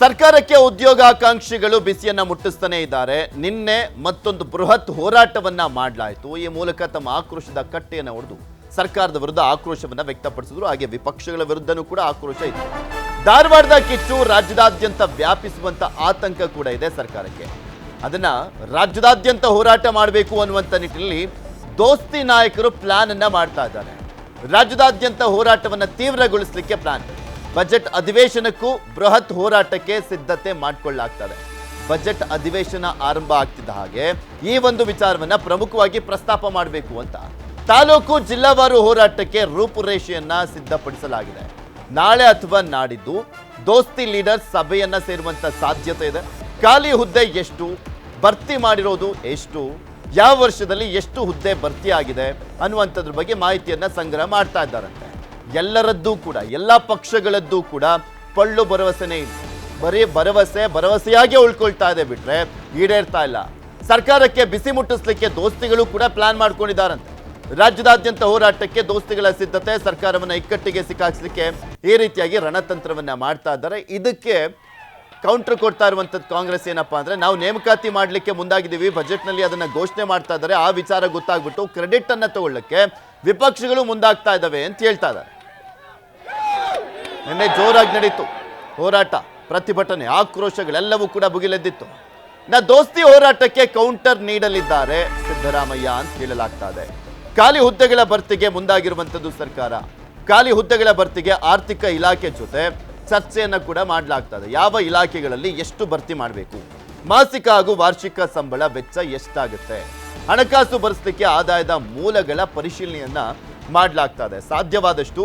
ಸರ್ಕಾರಕ್ಕೆ ಉದ್ಯೋಗಾಕಾಂಕ್ಷಿಗಳು ಬಿಸಿಯನ್ನ ಮುಟ್ಟಿಸ್ತಾನೆ ಇದ್ದಾರೆ. ನಿನ್ನೆ ಮತ್ತೊಂದು ಬೃಹತ್ ಹೋರಾಟವನ್ನ ಮಾಡಲಾಯಿತು. ಈ ಮೂಲಕ ತಮ್ಮ ಆಕ್ರೋಶದ ಕಟ್ಟೆಯನ್ನು ಹೊಡೆದು ಸರ್ಕಾರದ ವಿರುದ್ಧ ಆಕ್ರೋಶವನ್ನ ವ್ಯಕ್ತಪಡಿಸಿದ್ರು. ಹಾಗೆ ವಿಪಕ್ಷಗಳ ವಿರುದ್ಧನೂ ಕೂಡ ಆಕ್ರೋಶ ಇತ್ತು. ಧಾರವಾಡದ ಕಿಚ್ಚು ರಾಜ್ಯದಾದ್ಯಂತ ವ್ಯಾಪಿಸುವಂತ ಆತಂಕ ಕೂಡ ಇದೆ ಸರ್ಕಾರಕ್ಕೆ. ಅದನ್ನ ರಾಜ್ಯದಾದ್ಯಂತ ಹೋರಾಟ ಮಾಡಬೇಕು ಅನ್ನುವಂಥ ನಿಟ್ಟಿನಲ್ಲಿ ದೋಸ್ತಿ ನಾಯಕರು ಪ್ಲಾನ್ ಅನ್ನ ಮಾಡ್ತಾ ಇದ್ದಾರೆ. ರಾಜ್ಯದಾದ್ಯಂತ ಹೋರಾಟವನ್ನ ತೀವ್ರಗೊಳಿಸಲಿಕ್ಕೆ ಪ್ಲಾನ್. ಬಜೆಟ್ ಅಧಿವೇಶನಕ್ಕೂ ಬೃಹತ್ ಹೋರಾಟಕ್ಕೆ ಸಿದ್ಧತೆ ಮಾಡಿಕೊಳ್ಳಲಾಗ್ತದೆ. ಬಜೆಟ್ ಅಧಿವೇಶನ ಆರಂಭ ಆಗ್ತಿದ್ದ ಹಾಗೆ ಈ ಒಂದು ವಿಚಾರವನ್ನ ಪ್ರಮುಖವಾಗಿ ಪ್ರಸ್ತಾಪ ಮಾಡಬೇಕು ಅಂತ ತಾಲೂಕು ಜಿಲ್ಲಾವಾರು ಹೋರಾಟಕ್ಕೆ ರೂಪುರೇಷೆಯನ್ನ ಸಿದ್ಧಪಡಿಸಲಾಗಿದೆ. ನಾಳೆ ಅಥವಾ ನಾಡಿದ್ದು ದೋಸ್ತಿ ಲೀಡರ್ ಸಭೆಯನ್ನ ಸೇರುವಂತ ಸಾಧ್ಯತೆ ಇದೆ. ಖಾಲಿ ಹುದ್ದೆ ಎಷ್ಟು, ಭರ್ತಿ ಮಾಡಿರೋದು ಎಷ್ಟು, ಯಾವ ವರ್ಷದಲ್ಲಿ ಎಷ್ಟು ಹುದ್ದೆ ಭರ್ತಿಯಾಗಿದೆ ಅನ್ನುವಂಥದ್ರ ಬಗ್ಗೆ ಮಾಹಿತಿಯನ್ನ ಸಂಗ್ರಹ ಮಾಡ್ತಾ ಇದ್ದಾರಂತೆ. ಎಲ್ಲರದ್ದೂ ಕೂಡ ಎಲ್ಲ ಪಕ್ಷಗಳದ್ದೂ ಕೂಡ ಪಳ್ಳು ಭರವಸೆನೇ ಇಲ್ಲ. ಬರೀ ಭರವಸೆಯಾಗಿ ಉಳ್ಕೊಳ್ತಾ ಇದೆ ಬಿಟ್ರೆ ಈಡೇರ್ತಾ ಇಲ್ಲ. ಸರ್ಕಾರಕ್ಕೆ ಬಿಸಿ ಮುಟ್ಟಿಸ್ಲಿಕ್ಕೆ ದೋಸ್ತಿಗಳು ಕೂಡ ಪ್ಲಾನ್ ಮಾಡ್ಕೊಂಡಿದ್ದಾರಂತೆ. ರಾಜ್ಯದಾದ್ಯಂತ ಹೋರಾಟಕ್ಕೆ ದೋಸ್ತಿಗಳ ಸಿದ್ಧತೆ, ಸರ್ಕಾರವನ್ನ ಇಕ್ಕಟ್ಟಿಗೆ ಸಿಕ್ಕಾಕ್ಸಲಿಕ್ಕೆ ಈ ರೀತಿಯಾಗಿ ರಣತಂತ್ರವನ್ನ ಮಾಡ್ತಾ ಇದ್ದಾರೆ. ಇದಕ್ಕೆ ಕೌಂಟರ್ ಕೊಡ್ತಾ ಇರುವಂಥದ್ದು ಕಾಂಗ್ರೆಸ್ ಏನಪ್ಪಾ ಅಂದ್ರೆ, ನಾವು ನೇಮಕಾತಿ ಮಾಡಲಿಕ್ಕೆ ಮುಂದಾಗಿದ್ದೀವಿ, ಬಜೆಟ್ನಲ್ಲಿ ಅದನ್ನ ಘೋಷಣೆ ಮಾಡ್ತಾ ಇದ್ದಾರೆ, ಆ ವಿಚಾರ ಗೊತ್ತಾಗ್ಬಿಟ್ಟು ಕ್ರೆಡಿಟ್ ಅನ್ನ ತಗೊಳ್ಳಕ್ಕೆ ವಿಪಕ್ಷಗಳು ಮುಂದಾಗ್ತಾ ಇದ್ದಾವೆ ಅಂತ ಹೇಳ್ತಾ ಇದ್ದಾರೆ. ನಿನ್ನೆ ಜೋರಾಗಿ ನಡೀತು ಹೋರಾಟ, ಪ್ರತಿಭಟನೆ, ಆಕ್ರೋಶಗಳೆಲ್ಲವೂ ಕೂಡ ಭುಗಿಲೆದ್ದಿತ್ತು. ದೋಸ್ತಿ ಹೋರಾಟಕ್ಕೆ ಕೌಂಟರ್ ನೀಡಲಿದ್ದಾರೆ ಸಿದ್ದರಾಮಯ್ಯ ಅಂತ ಹೇಳಲಾಗ್ತಾ ಇದೆ. ಖಾಲಿ ಹುದ್ದೆಗಳ ಭರ್ತಿಗೆ ಮುಂದಾಗಿರುವಂಥದ್ದು ಸರ್ಕಾರ. ಖಾಲಿ ಹುದ್ದೆಗಳ ಭರ್ತಿಗೆ ಆರ್ಥಿಕ ಇಲಾಖೆ ಜೊತೆ ಚರ್ಚೆಯನ್ನು ಕೂಡ ಮಾಡಲಾಗ್ತದೆ. ಯಾವ ಇಲಾಖೆಗಳಲ್ಲಿ ಎಷ್ಟು ಭರ್ತಿ ಮಾಡಬೇಕು, ಮಾಸಿಕ ಹಾಗೂ ವಾರ್ಷಿಕ ಸಂಬಳ ವೆಚ್ಚ ಎಷ್ಟಾಗುತ್ತೆ, ಹಣಕಾಸು ಭರಿಸಲಿಕ್ಕೆ ಆದಾಯದ ಮೂಲಗಳ ಪರಿಶೀಲನೆಯನ್ನ ಮಾಡಲಾಗ್ತದೆ. ಸಾಧ್ಯವಾದಷ್ಟು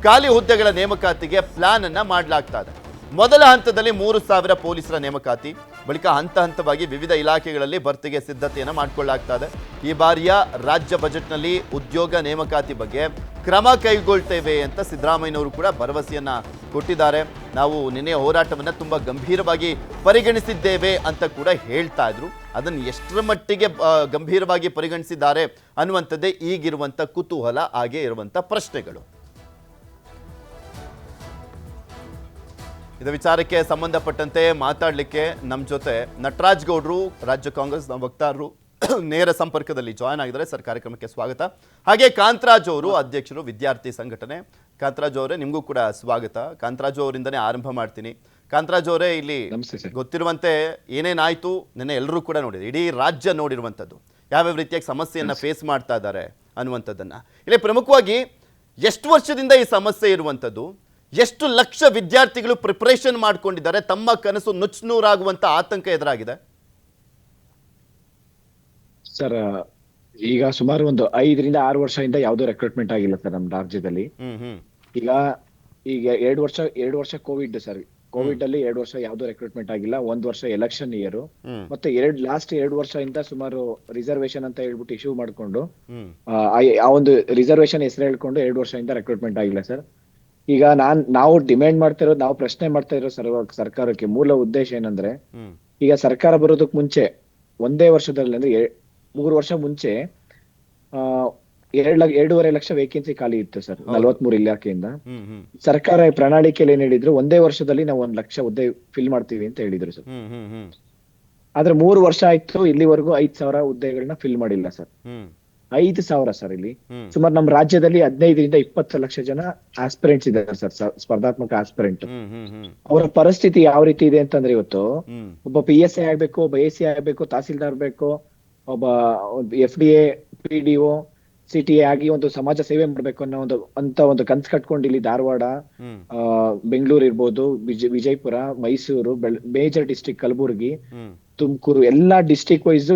ಖಾಲಿ ಹುದ್ದೆಗಳ ನೇಮಕಾತಿಗೆ ಪ್ಲಾನ್ ಅನ್ನ ಮಾಡಲಾಗ್ತಾ ಇದೆ. ಮೊದಲ ಹಂತದಲ್ಲಿ 3,000 ಪೊಲೀಸರ ನೇಮಕಾತಿ, ಬಳಿಕ ಹಂತ ಹಂತವಾಗಿ ವಿವಿಧ ಇಲಾಖೆಗಳಲ್ಲಿ ಭರ್ತಿಗೆ ಸಿದ್ಧತೆಯನ್ನು ಮಾಡಿಕೊಳ್ಳಲಾಗ್ತಾ ಇದೆ. ಈ ಬಾರಿಯ ರಾಜ್ಯ ಬಜೆಟ್ನಲ್ಲಿ ಉದ್ಯೋಗ ನೇಮಕಾತಿ ಬಗ್ಗೆ ಕ್ರಮ ಕೈಗೊಳ್ತೇವೆ ಅಂತ ಸಿದ್ದರಾಮಯ್ಯನವರು ಕೂಡ ಭರವಸೆಯನ್ನ ಕೊಟ್ಟಿದ್ದಾರೆ. ನಾವು ನಿನ್ನೆ ಹೋರಾಟವನ್ನು ತುಂಬಾ ಗಂಭೀರವಾಗಿ ಪರಿಗಣಿಸಿದ್ದೇವೆ ಅಂತ ಕೂಡ ಹೇಳ್ತಾ ಇದ್ರು. ಅದನ್ನು ಎಷ್ಟರ ಮಟ್ಟಿಗೆ ಗಂಭೀರವಾಗಿ ಪರಿಗಣಿಸಿದ್ದಾರೆ ಅನ್ನುವಂಥದ್ದೇ ಈಗಿರುವಂಥ ಕುತೂಹಲ, ಹಾಗೆ ಇರುವಂಥ ಪ್ರಶ್ನೆಗಳು. ಇದ ವಿಚಾರಕ್ಕೆ ಸಂಬಂಧಪಟ್ಟಂತೆ ಮಾತಾಡಲಿಕ್ಕೆ ನಮ್ಮ ಜೊತೆ ನಟರಾಜ್ ಗೌಡ್ರು, ರಾಜ್ಯ ಕಾಂಗ್ರೆಸ್ನ ವಕ್ತಾರರು ನೇರ ಸಂಪರ್ಕದಲ್ಲಿ ಜಾಯ್ನ್ ಆಗಿದ್ದಾರೆ. ಸರ್, ಕಾರ್ಯಕ್ರಮಕ್ಕೆ ಸ್ವಾಗತ. ಹಾಗೆ ಕಾಂತರಾಜ್ ಅವರು, ಅಧ್ಯಕ್ಷರು ವಿದ್ಯಾರ್ಥಿ ಸಂಘಟನೆ. ಕಾಂತರಾಜ್ ಅವರೇ, ನಿಮಗೂ ಕೂಡ ಸ್ವಾಗತ. ಕಾಂತರಾಜ್ ಅವರಿಂದನೇ ಆರಂಭ ಮಾಡ್ತೀನಿ. ಕಾಂತರಾಜ್ ಅವರೇ, ಇಲ್ಲಿ ಗೊತ್ತಿರುವಂತೆ ಏನೇನಾಯ್ತು ನಿನ್ನೆ ಎಲ್ಲರೂ ಕೂಡ ನೋಡಿದ್ರು, ಇಡೀ ರಾಜ್ಯ ನೋಡಿರುವಂಥದ್ದು, ಯಾವ್ಯಾವ ರೀತಿಯಾಗಿ ಸಮಸ್ಯೆಯನ್ನ ಫೇಸ್ ಮಾಡ್ತಾ ಇದ್ದಾರೆ ಅನ್ನುವಂಥದ್ದನ್ನ. ಇಲ್ಲಿ ಪ್ರಮುಖವಾಗಿ ಎಷ್ಟು ವರ್ಷದಿಂದ ಈ ಸಮಸ್ಯೆ ಇರುವಂಥದ್ದು, ಎಷ್ಟು ಲಕ್ಷ ವಿದ್ಯಾರ್ಥಿಗಳು ಪ್ರಿಪರೇಷನ್ ಮಾಡ್ಕೊಂಡಿದ್ದಾರೆ, ತಮ್ಮ ಕನಸು ನುಚ್ಚುನೂರಾಗುವಂತ ಆತಂಕ ಎದುರಾಗಿದೆ? ಸರ್, ಈಗ ಸುಮಾರು ಒಂದು 5 ರಿಂದ 6 ವರ್ಷದಿಂದ ಯಾವುದೋ ರೆಕ್ರೂಟ್ಮೆಂಟ್ ಆಗಿಲ್ಲ ಸರ್ ನಮ್ಮ ರಾಜ್ಯದಲ್ಲಿ. ಈಗ ಈಗ 2 ವರ್ಷ ಕೋವಿಡ್ ಸರ್. ಕೋವಿಡ್ ಅಲ್ಲಿ 2 ವರ್ಷ ಯಾವುದೋ ರೆಕ್ರೂಟ್ಮೆಂಟ್ ಆಗಿಲ್ಲ. 1 ವರ್ಷ ಎಲೆಕ್ಷನ್ ಇಯರ್, ಮತ್ತೆ ಲಾಸ್ಟ್ 2 ವರ್ಷದಿಂದ ಸುಮಾರು ರಿಸರ್ವೇಶನ್ ಅಂತ ಹೇಳ್ಬಿಟ್ಟು ಇಶ್ಯೂ ಮಾಡ್ಕೊಂಡು ಆ ಒಂದು ರಿಸರ್ವೇಶನ್ ಹೆಸರು ಹೇಳ್ಕೊಂಡು 2 ವರ್ಷದಿಂದ ರೆಕ್ರೂಟ್ಮೆಂಟ್ ಆಗಿಲ್ಲ ಸರ್. ಈಗ ನಾವು ಡಿಮ್ಯಾಂಡ್ ಮಾಡ್ತಾ ಇರೋದು, ನಾವು ಪ್ರಶ್ನೆ ಮಾಡ್ತಾ ಇರೋ ಸರ್ಕಾರಕ್ಕೆ ಮೂಲ ಉದ್ದೇಶ ಏನಂದ್ರೆ, ಈಗ ಸರ್ಕಾರ ಬರೋದಕ್ ಮುಂಚೆ ಒಂದೇ ವರ್ಷದಲ್ಲಿ ಅಂದ್ರೆ 3 ವರ್ಷ ಮುಂಚೆ 2.5 ಲಕ್ಷ ವೇಕೆನ್ಸಿ ಖಾಲಿ ಇತ್ತು ಸರ್ 43 ಇಲಾಖೆಯಿಂದ. ಸರ್ಕಾರ ಪ್ರಣಾಳಿಕೆಯಲ್ಲಿ ಏನ್ ಹೇಳಿದ್ರು, ಒಂದೇ ವರ್ಷದಲ್ಲಿ ನಾವು 1 ಲಕ್ಷ ಹುದ್ದೆ ಫಿಲ್ ಮಾಡ್ತೀವಿ ಅಂತ ಹೇಳಿದ್ರು ಸರ್. ಆದ್ರೆ 3 ವರ್ಷ ಆಯ್ತು, ಇಲ್ಲಿವರೆಗೂ 5,000 ಹುದ್ದೆಗಳನ್ನ ಫಿಲ್ ಮಾಡಿಲ್ಲ ಸರ್. 5,000 ಸರ್. ಇಲ್ಲಿ ಸುಮಾರು ನಮ್ಮ ರಾಜ್ಯದಲ್ಲಿ 15 ರಿಂದ 20 ಲಕ್ಷ ಜನ ಆಸ್ಪಿರೆಂಟ್ಸ್ ಇದ್ದಾರೆ ಸರ್, ಸ್ಪರ್ಧಾತ್ಮಕ ಆಸ್ಪಿರೆಂಟ್. ಅವರ ಪರಿಸ್ಥಿತಿ ಯಾವ ರೀತಿ ಇದೆ ಅಂತಂದ್ರೆ, ಇವತ್ತು ಒಬ್ಬ PSI ಆಗ್ಬೇಕು, ಒಬ್ಬ AC ಆಗ್ಬೇಕು, ತಹಸೀಲ್ದಾರ್ ಬೇಕು, ಒಬ್ಬ FDA, PDO, CTA ಆಗಿ ಒಂದು ಸಮಾಜ ಸೇವೆ ಮಾಡ್ಬೇಕು ಅನ್ನೋ ಒಂದು ಕನ್ಸು ಕಟ್ಕೊಂಡು ಇಲ್ಲಿ ಧಾರವಾಡ, ಬೆಂಗಳೂರು ಇರ್ಬೋದು, ವಿಜಯಪುರ, ಮೈಸೂರು, ಮೇಜರ್ ಡಿಸ್ಟ್ರಿಕ್ಟ್ ಕಲಬುರಗಿ, ತುಮಕೂರು, ಎಲ್ಲಾ ಡಿಸ್ಟ್ರಿಕ್ಟ್ ವೈಸ್,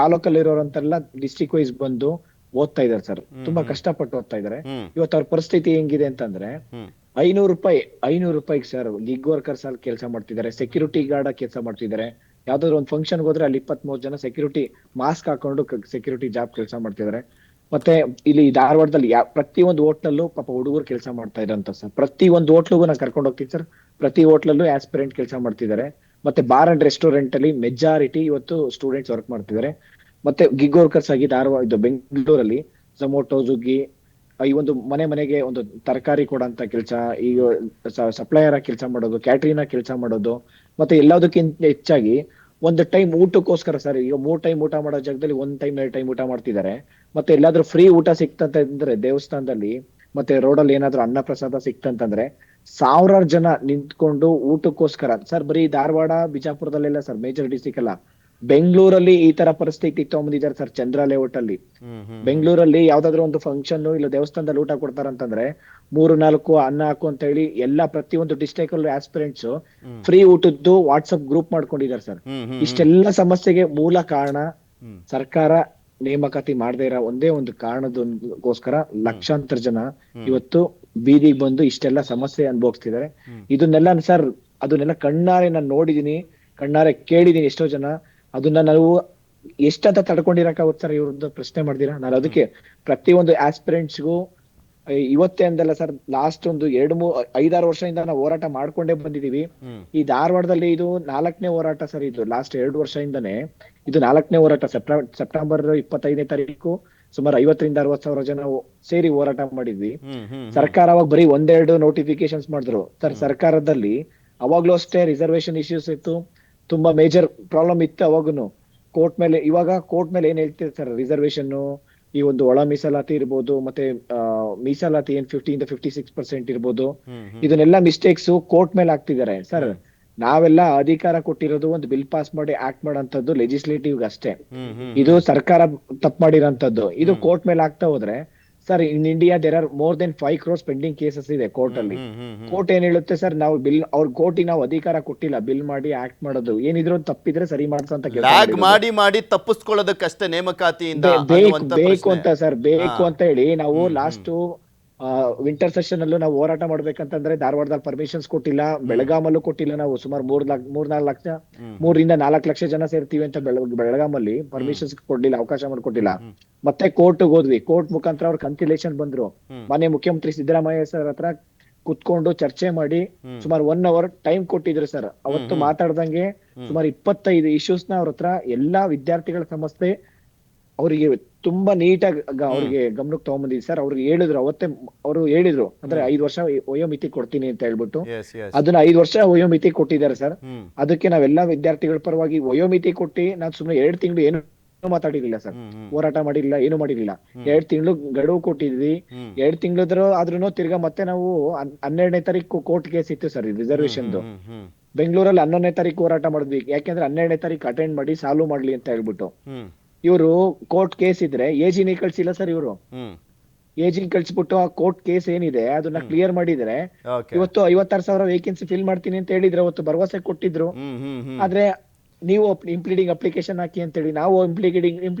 ತಾಲೂಕಲ್ಲಿರೋರಂತೆಲ್ಲ ಡಿಸ್ಟ್ರಿಕ್ಟ್ ವೈಸ್ ಬಂದು ಓದ್ತಾ ಇದಾರೆ ಸರ್. ತುಂಬಾ ಕಷ್ಟಪಟ್ಟು ಓದ್ತಾ ಇದಾರೆ. ಇವತ್ತು ಅವ್ರ ಪರಿಸ್ಥಿತಿ ಹೆಂಗಿದೆ ಅಂತಂದ್ರೆ, 500 ರೂಪಾಯಿ ಸರ್ ಗಿಗ್ ವರ್ಕರ್ಸ್ ಅಲ್ಲಿ ಕೆಲಸ ಮಾಡ್ತಿದ್ದಾರೆ, ಸೆಕ್ಯೂರಿಟಿ ಗಾರ್ಡ್ ಕೆಲಸ ಮಾಡ್ತಿದ್ದಾರೆ. ಯಾವ್ದಾದ್ರು ಒಂದು ಫಂಕ್ಷನ್ ಹೋದ್ರೆ ಅಲ್ಲಿ 23 ಜನ ಸೆಕ್ಯೂರಿಟಿ ಮಾಸ್ಕ್ ಹಾಕೊಂಡು ಸೆಕ್ಯೂರಿಟಿ ಜಾಬ್ ಕೆಲಸ ಮಾಡ್ತಿದ್ದಾರೆ. ಮತ್ತೆ ಇಲ್ಲಿ ಧಾರವಾಡದಲ್ಲಿ ಪ್ರತಿಯೊಂದು ಹೋಟ್ಲಲ್ಲೂ ಪಾಪ ಹುಡುಗರು ಕೆಲಸ ಮಾಡ್ತಾ ಇದ್ರಂತ ಸರ್. ಪ್ರತಿಯೊಂದು ಹೋಟ್ಲಿಗೂ ನಾನು ಕರ್ಕೊಂಡು ಹೋಗ್ತೀನಿ ಸರ್. ಪ್ರತಿ ಹೋಟ್ಲಲ್ಲೂ ಆಸ್ಪಿರೆಂಟ್ ಕೆಲಸ ಮಾಡ್ತಿದ್ದಾರೆ. ಮತ್ತೆ ಬಾರ್ ಅಂಡ್ ರೆಸ್ಟೋರೆಂಟ್ ಅಲ್ಲಿ ಮೆಜಾರಿಟಿ ಇವತ್ತು ಸ್ಟೂಡೆಂಟ್ಸ್ ವರ್ಕ್ ಮಾಡ್ತಿದ್ದಾರೆ. ಮತ್ತೆ ಗಿಗ್ ವರ್ಕರ್ಸ್ ಆಗಿ ಧಾರವಾಡ, ಬೆಂಗಳೂರಲ್ಲಿ ಝೊಮ್ಯಾಟೊ, ಸ್ವಿಗ್ಗಿ, ಈ ಒಂದು ಮನೆಗೆ ಒಂದು ತರಕಾರಿ ಕೊಡಂತ ಕೆಲಸ, ಈಗ ಸಪ್ಲೈಯರ್ ಕೆಲಸ ಮಾಡೋದು, ಕ್ಯಾಟ್ರಿನ ಕೆಲಸ ಮಾಡೋದು, ಮತ್ತೆ ಎಲ್ಲದಕ್ಕಿಂತ ಹೆಚ್ಚಾಗಿ ಒಂದು ಟೈಮ್ ಊಟಕ್ಕೋಸ್ಕರ ಸರ್, ಈಗ 3 ಟೈಮ್ ಊಟ ಮಾಡೋ ಜಾಗದಲ್ಲಿ 1 ಟೈಮ್ 2 ಟೈಮ್ ಊಟ ಮಾಡ್ತಿದ್ದಾರೆ. ಮತ್ತೆ ಎಲ್ಲಾದ್ರೂ ಫ್ರೀ ಊಟ ಸಿಕ್ತಂತಂದ್ರೆ ದೇವಸ್ಥಾನದಲ್ಲಿ ಮತ್ತೆ ರೋಡಲ್ಲಿ ಏನಾದ್ರೂ ಅನ್ನ ಪ್ರಸಾದ ಸಿಕ್ತಂತಂದ್ರೆ ಸಾವಿರಾರು ಜನ ನಿಂತ್ಕೊಂಡು ಊಟಕ್ಕೋಸ್ಕರ ಸರ್. ಬರೀ ಧಾರವಾಡ ಬಿಜಾಪುರದಲ್ಲೆಲ್ಲ ಸರ್, ಮೇಜರ್ ಡಿಸ್ಟಿಕ್ ಅಲ್ಲ, ಬೆಂಗಳೂರಲ್ಲಿ ಈ ತರ ಪರಿಸ್ಥಿತಿ ತಗೊಂಬಂದಿದ್ದಾರೆ ಸರ್. ಚಂದ್ರ ಲೇಔಟ್ ಅಲ್ಲಿ, ಬೆಂಗಳೂರಲ್ಲಿ ಯಾವ್ದಾದ್ರು ಒಂದು ಫಂಕ್ಷನ್ ಇಲ್ಲ ದೇವಸ್ಥಾನದಲ್ಲಿ ಊಟ ಕೊಡ್ತಾರಂತಂದ್ರೆ 3-4 ಅನ್ನ ಹಾಕು ಅಂತ ಹೇಳಿ ಎಲ್ಲಾ ಪ್ರತಿಯೊಂದು ಡಿಸ್ಟ್ರಿಕ್ಟ್ ಅಲ್ಲೂ ಆಸ್ಪಿರೆಂಟ್ಸ್ ಫ್ರೀ ಊಟದ್ದು ವಾಟ್ಸ್ಆಪ್ ಗ್ರೂಪ್ ಮಾಡ್ಕೊಂಡಿದ್ದಾರೆ ಸರ್. ಇಷ್ಟೆಲ್ಲ ಸಮಸ್ಯೆಗೆ ಮೂಲ ಕಾರಣ ಸರ್ಕಾರ ನೇಮಕಾತಿ ಮಾಡದೇ ಇರೋ ಒಂದೇ ಒಂದು ಕಾರಣದಗೋಸ್ಕರ ಲಕ್ಷಾಂತರ ಜನ ಇವತ್ತು ಬೀದಿಗೆ ಬಂದು ಇಷ್ಟೆಲ್ಲ ಸಮಸ್ಯೆ ಅನುಭವಿಸ್ತಿದ್ದಾರೆ. ಇದನ್ನೆಲ್ಲ ಸರ್, ಅದನ್ನೆಲ್ಲ ಕಣ್ಣಾರೆ ನಾನು ನೋಡಿದೀನಿ, ಕಣ್ಣಾರೆ ಕೇಳಿದೀನಿ. ಎಷ್ಟೋ ಜನ ಅದನ್ನ ನಾವು ಎಷ್ಟಂತ ತಡ್ಕೊಂಡಿರಕ್ಕಾಗುತ್ತೆ ಸರ್ ಇವ್ರದ್ದು ಪ್ರಶ್ನೆ ಮಾಡ್ತೀರಾ? ನಾನು ಅದಕ್ಕೆ ಪ್ರತಿಯೊಂದು ಆಸ್ಪಿರೆಂಟ್ಸ್ಗೂ ಇವತ್ತೇ ಅಂದಲ್ಲ ಸರ್, ಲಾಸ್ಟ್ ಒಂದು 5-6 ವರ್ಷದಿಂದ ನಾವು ಹೋರಾಟ ಮಾಡ್ಕೊಂಡೇ ಬಂದಿದೀವಿ. ಈ ಧಾರವಾಡದಲ್ಲಿ ಇದು 4ನೇ ಹೋರಾಟ ಸರ್. ಇದು ಲಾಸ್ಟ್ 2 ವರ್ಷದಿಂದನೇ ಇದು 4ನೇ ಹೋರಾಟ. ಸೆಪ್ಟೆಂಬರ್ 25ನೇ ತಾರೀಕು ಸುಮಾರು 50,000-60,000 ಜನ ಸೇರಿ ಹೋರಾಟ ಮಾಡಿದ್ವಿ. ಸರ್ಕಾರ ಅವಾಗ ಬರೀ 1-2 ನೋಟಿಫಿಕೇಶನ್ಸ್ ಮಾಡಿದ್ರು ಸರ್. ಸರ್ಕಾರದಲ್ಲಿ ಅವಾಗ್ಲೂ ಅಷ್ಟೇ ರಿಸರ್ವೇಶನ್ ಇಶ್ಯೂಸ್ ಇತ್ತು, ತುಂಬಾ ಮೇಜರ್ ಪ್ರಾಬ್ಲಮ್ ಇತ್ತು ಅವಾಗೂನು. ಇವಾಗ ಕೋರ್ಟ್ ಮೇಲೆ ಏನ್ ಹೇಳ್ತಿದೆ ಸರ್, ರಿಸರ್ವೇಶನ್ ಈ ಒಂದು ಒಳ ಮೀಸಲಾತಿ ಇರ್ಬೋದು, ಮತ್ತೆ ಮೀಸಲಾತಿ ಏನ್ 50-56% ಇರ್ಬೋದು, ಇದನ್ನೆಲ್ಲ ಮಿಸ್ಟೇಕ್ಸ್ ಕೋರ್ಟ್ ಮೇಲೆ ಆಗ್ತಿದ್ದಾರೆ ಸರ್. ನಾವೆಲ್ಲ ಅಧಿಕಾರ ಕೊಟ್ಟಿರೋದು ಒಂದು ಬಿಲ್ ಪಾಸ್ ಮಾಡಿ ಆಕ್ಟ್ ಮಾಡೋಂಥದ್ದು ಲೆಜಿಸ್ಲೇಟಿವ್ ಅಷ್ಟೇ. ಇದು ಸರ್ಕಾರ ತಪ್ಪು ಮಾಡಿರೋಂಥದ್ದು. ಇದು ಕೋರ್ಟ್ ಮೇಲೆ ಆಗ್ತಾ ಹೋದ್ರೆ sir, in India there are more than 5 crores pending cases ಇದೆ ಕೋರ್ಟ್ ಅಲ್ಲಿ. ಕೋರ್ಟ್ ಏನ್ ಹೇಳುತ್ತೆ ಸರ್, ನಾವು ಅವ್ರ ಕೋರ್ಟಿಗೆ ನಾವು ಅಧಿಕಾರ ಕೊಟ್ಟಿಲ್ಲ ಬಿಲ್ ಮಾಡಿ ಆಕ್ಟ್ ಮಾಡೋದು. ಏನಿದ್ರು ತಪ್ಪಿದ್ರೆ ಸರಿ ಮಾಡ್ಸಂತ ಲ್ಯಾಗ್ ಮಾಡಿ ತಪ್ಪಿಸ್ಕೊಳ್ಳೋದಕ್ಕಷ್ಟೇ ನೇಮಕಾತಿಯಿಂದ ಬೇಕು ಅಂತ ಸರ್, ಬೇಕು ಅಂತ ಹೇಳಿ ನಾವು ಲಾಸ್ಟ್ ವಿಂಟರ್ ಸೆಷನ್ ಅಲ್ಲೂ ನಾವು ಹೋರಾಟ ಮಾಡ್ಬೇಕಂತಂದ್ರೆ ಧಾರವಾಡದಲ್ಲಿ ಪರ್ಮಿಷನ್ಸ್ ಕೊಟ್ಟಿಲ್ಲ, ಬೆಳಗಾಮಲ್ಲೂ ಕೊಟ್ಟಿಲ್ಲ. ನಾವು ಸುಮಾರು 3-4 ಲಕ್ಷ 3-4 ಲಕ್ಷ ಜನ ಸೇರ್ತೀವಿ ಅಂತ ಬೆಳಗಾಮಲ್ಲಿ ಪರ್ಮಿಷನ್ಸ್ ಕೊಡ್ಲಿಲ್ಲ, ಅವಕಾಶ ಮಾಡಿಕೊಟ್ಟಿಲ್ಲ. ಮತ್ತೆ ಕೋರ್ಟ್ ಹೋದ್ವಿ, ಕೋರ್ಟ್ ಮುಖಾಂತರ ಅವ್ರ ಕನ್ಸಿಲೇಷನ್ ಬಂದ್ರು. ಮನೆ ಮುಖ್ಯಮಂತ್ರಿ ಸಿದ್ದರಾಮಯ್ಯ ಸರ್ ಹತ್ರ ಕುತ್ಕೊಂಡು ಚರ್ಚೆ ಮಾಡಿ ಸುಮಾರು 1 hour ಟೈಮ್ ಕೊಟ್ಟಿದ್ರು ಸರ್. ಅವತ್ತು ಮಾತಾಡ್ದಂಗೆ ಸುಮಾರು 25 ಇಶ್ಯೂಸ್ ನ ಅವ್ರ ಹತ್ರ ಎಲ್ಲಾ ವಿದ್ಯಾರ್ಥಿಗಳ ಸಮಸ್ಯೆ ಅವರಿಗೆ ತುಂಬಾ ನೀಟಾಗಿ ಅವ್ರಿಗೆ ಗಮನಕ್ಕೆ ತಗೊಂಡ್ಬಂದಿದ್ವಿ ಸರ್. ಅವ್ರಿಗೆ ಹೇಳಿದ್ರು, ಅವತ್ತೇ ಅವರು ಹೇಳಿದ್ರು ಅಂದ್ರೆ 5 ವರ್ಷ ವಯೋಮಿತಿ ಕೊಡ್ತೀನಿ ಅಂತ ಹೇಳ್ಬಿಟ್ಟು ಅದನ್ನ 5 ವರ್ಷ ವಯೋಮಿತಿ ಕೊಟ್ಟಿದ್ದಾರೆ ಸರ್. ಅದಕ್ಕೆ ನಾವೆಲ್ಲಾ ವಿದ್ಯಾರ್ಥಿಗಳ ಪರವಾಗಿ ವಯೋಮಿತಿ ಕೊಟ್ಟಿ ನಾನು ಸುಮ್ಮನೆ 2 ತಿಂಗಳು ಏನು ಮಾತಾಡಿರ್ಲಿಲ್ಲ ಸರ್, ಹೋರಾಟ ಮಾಡಿರ್ಲಿಲ್ಲ, ಏನು ಮಾಡಿರ್ಲಿಲ್ಲ. 2 ತಿಂಗಳು ಗಡುವು ಕೊಟ್ಟಿದ್ವಿ. 2 ತಿಂಗಳು ಆದ್ರೂ ತಿರ್ಗಾ ಮತ್ತೆ ನಾವು 12ನೇ ತಾರೀಕು ಕೋರ್ಟ್ ಕೇಸ್ ಇತ್ತು ಸರ್ ರಿಸರ್ವೇಶನ್. ಬೆಂಗಳೂರಲ್ಲಿ 11ನೇ ತಾರೀಕು ಹೋರಾಟ ಮಾಡಿದ್ವಿ, ಯಾಕೆಂದ್ರೆ 12ನೇ ತಾರೀಕು ಅಟೆಂಡ್ ಮಾಡಿ ಸಾಲ್ವ್ ಮಾಡ್ಲಿ ಅಂತ ಹೇಳ್ಬಿಟ್ಟು. ಇವರು ಕೋರ್ಟ್ ಕೇಸ್ ಇದ್ರೆ ಏಜಿನಿ ಕಳ್ಸಿಲ್ಲ ಸರ್. ಇವರು ಏಜಿನ್ ಕಳ್ಸಿಬಿಟ್ಟು ಆ ಕೋರ್ಟ್ ಕೇಸ್ ಏನಿದೆ ಅದನ್ನ ಕ್ಲಿಯರ್ ಮಾಡಿದ್ರೆ ಇವತ್ತು 56,000 ವೇಕೆನ್ಸಿ ಫಿಲ್ ಮಾಡ್ತೀನಿ ಅಂತ ಹೇಳಿದ್ರೆ ಅವತ್ತು ಭರವಸೆ ಕೊಟ್ಟಿದ್ರು. ಆದ್ರೆ ನೀವು ಇಂಪ್ಲೀಡಿಂಗ್ ಅಪ್ಲಿಕೇಶನ್ ಹಾಕಿ ಅಂತ ಹೇಳಿ ನಾವು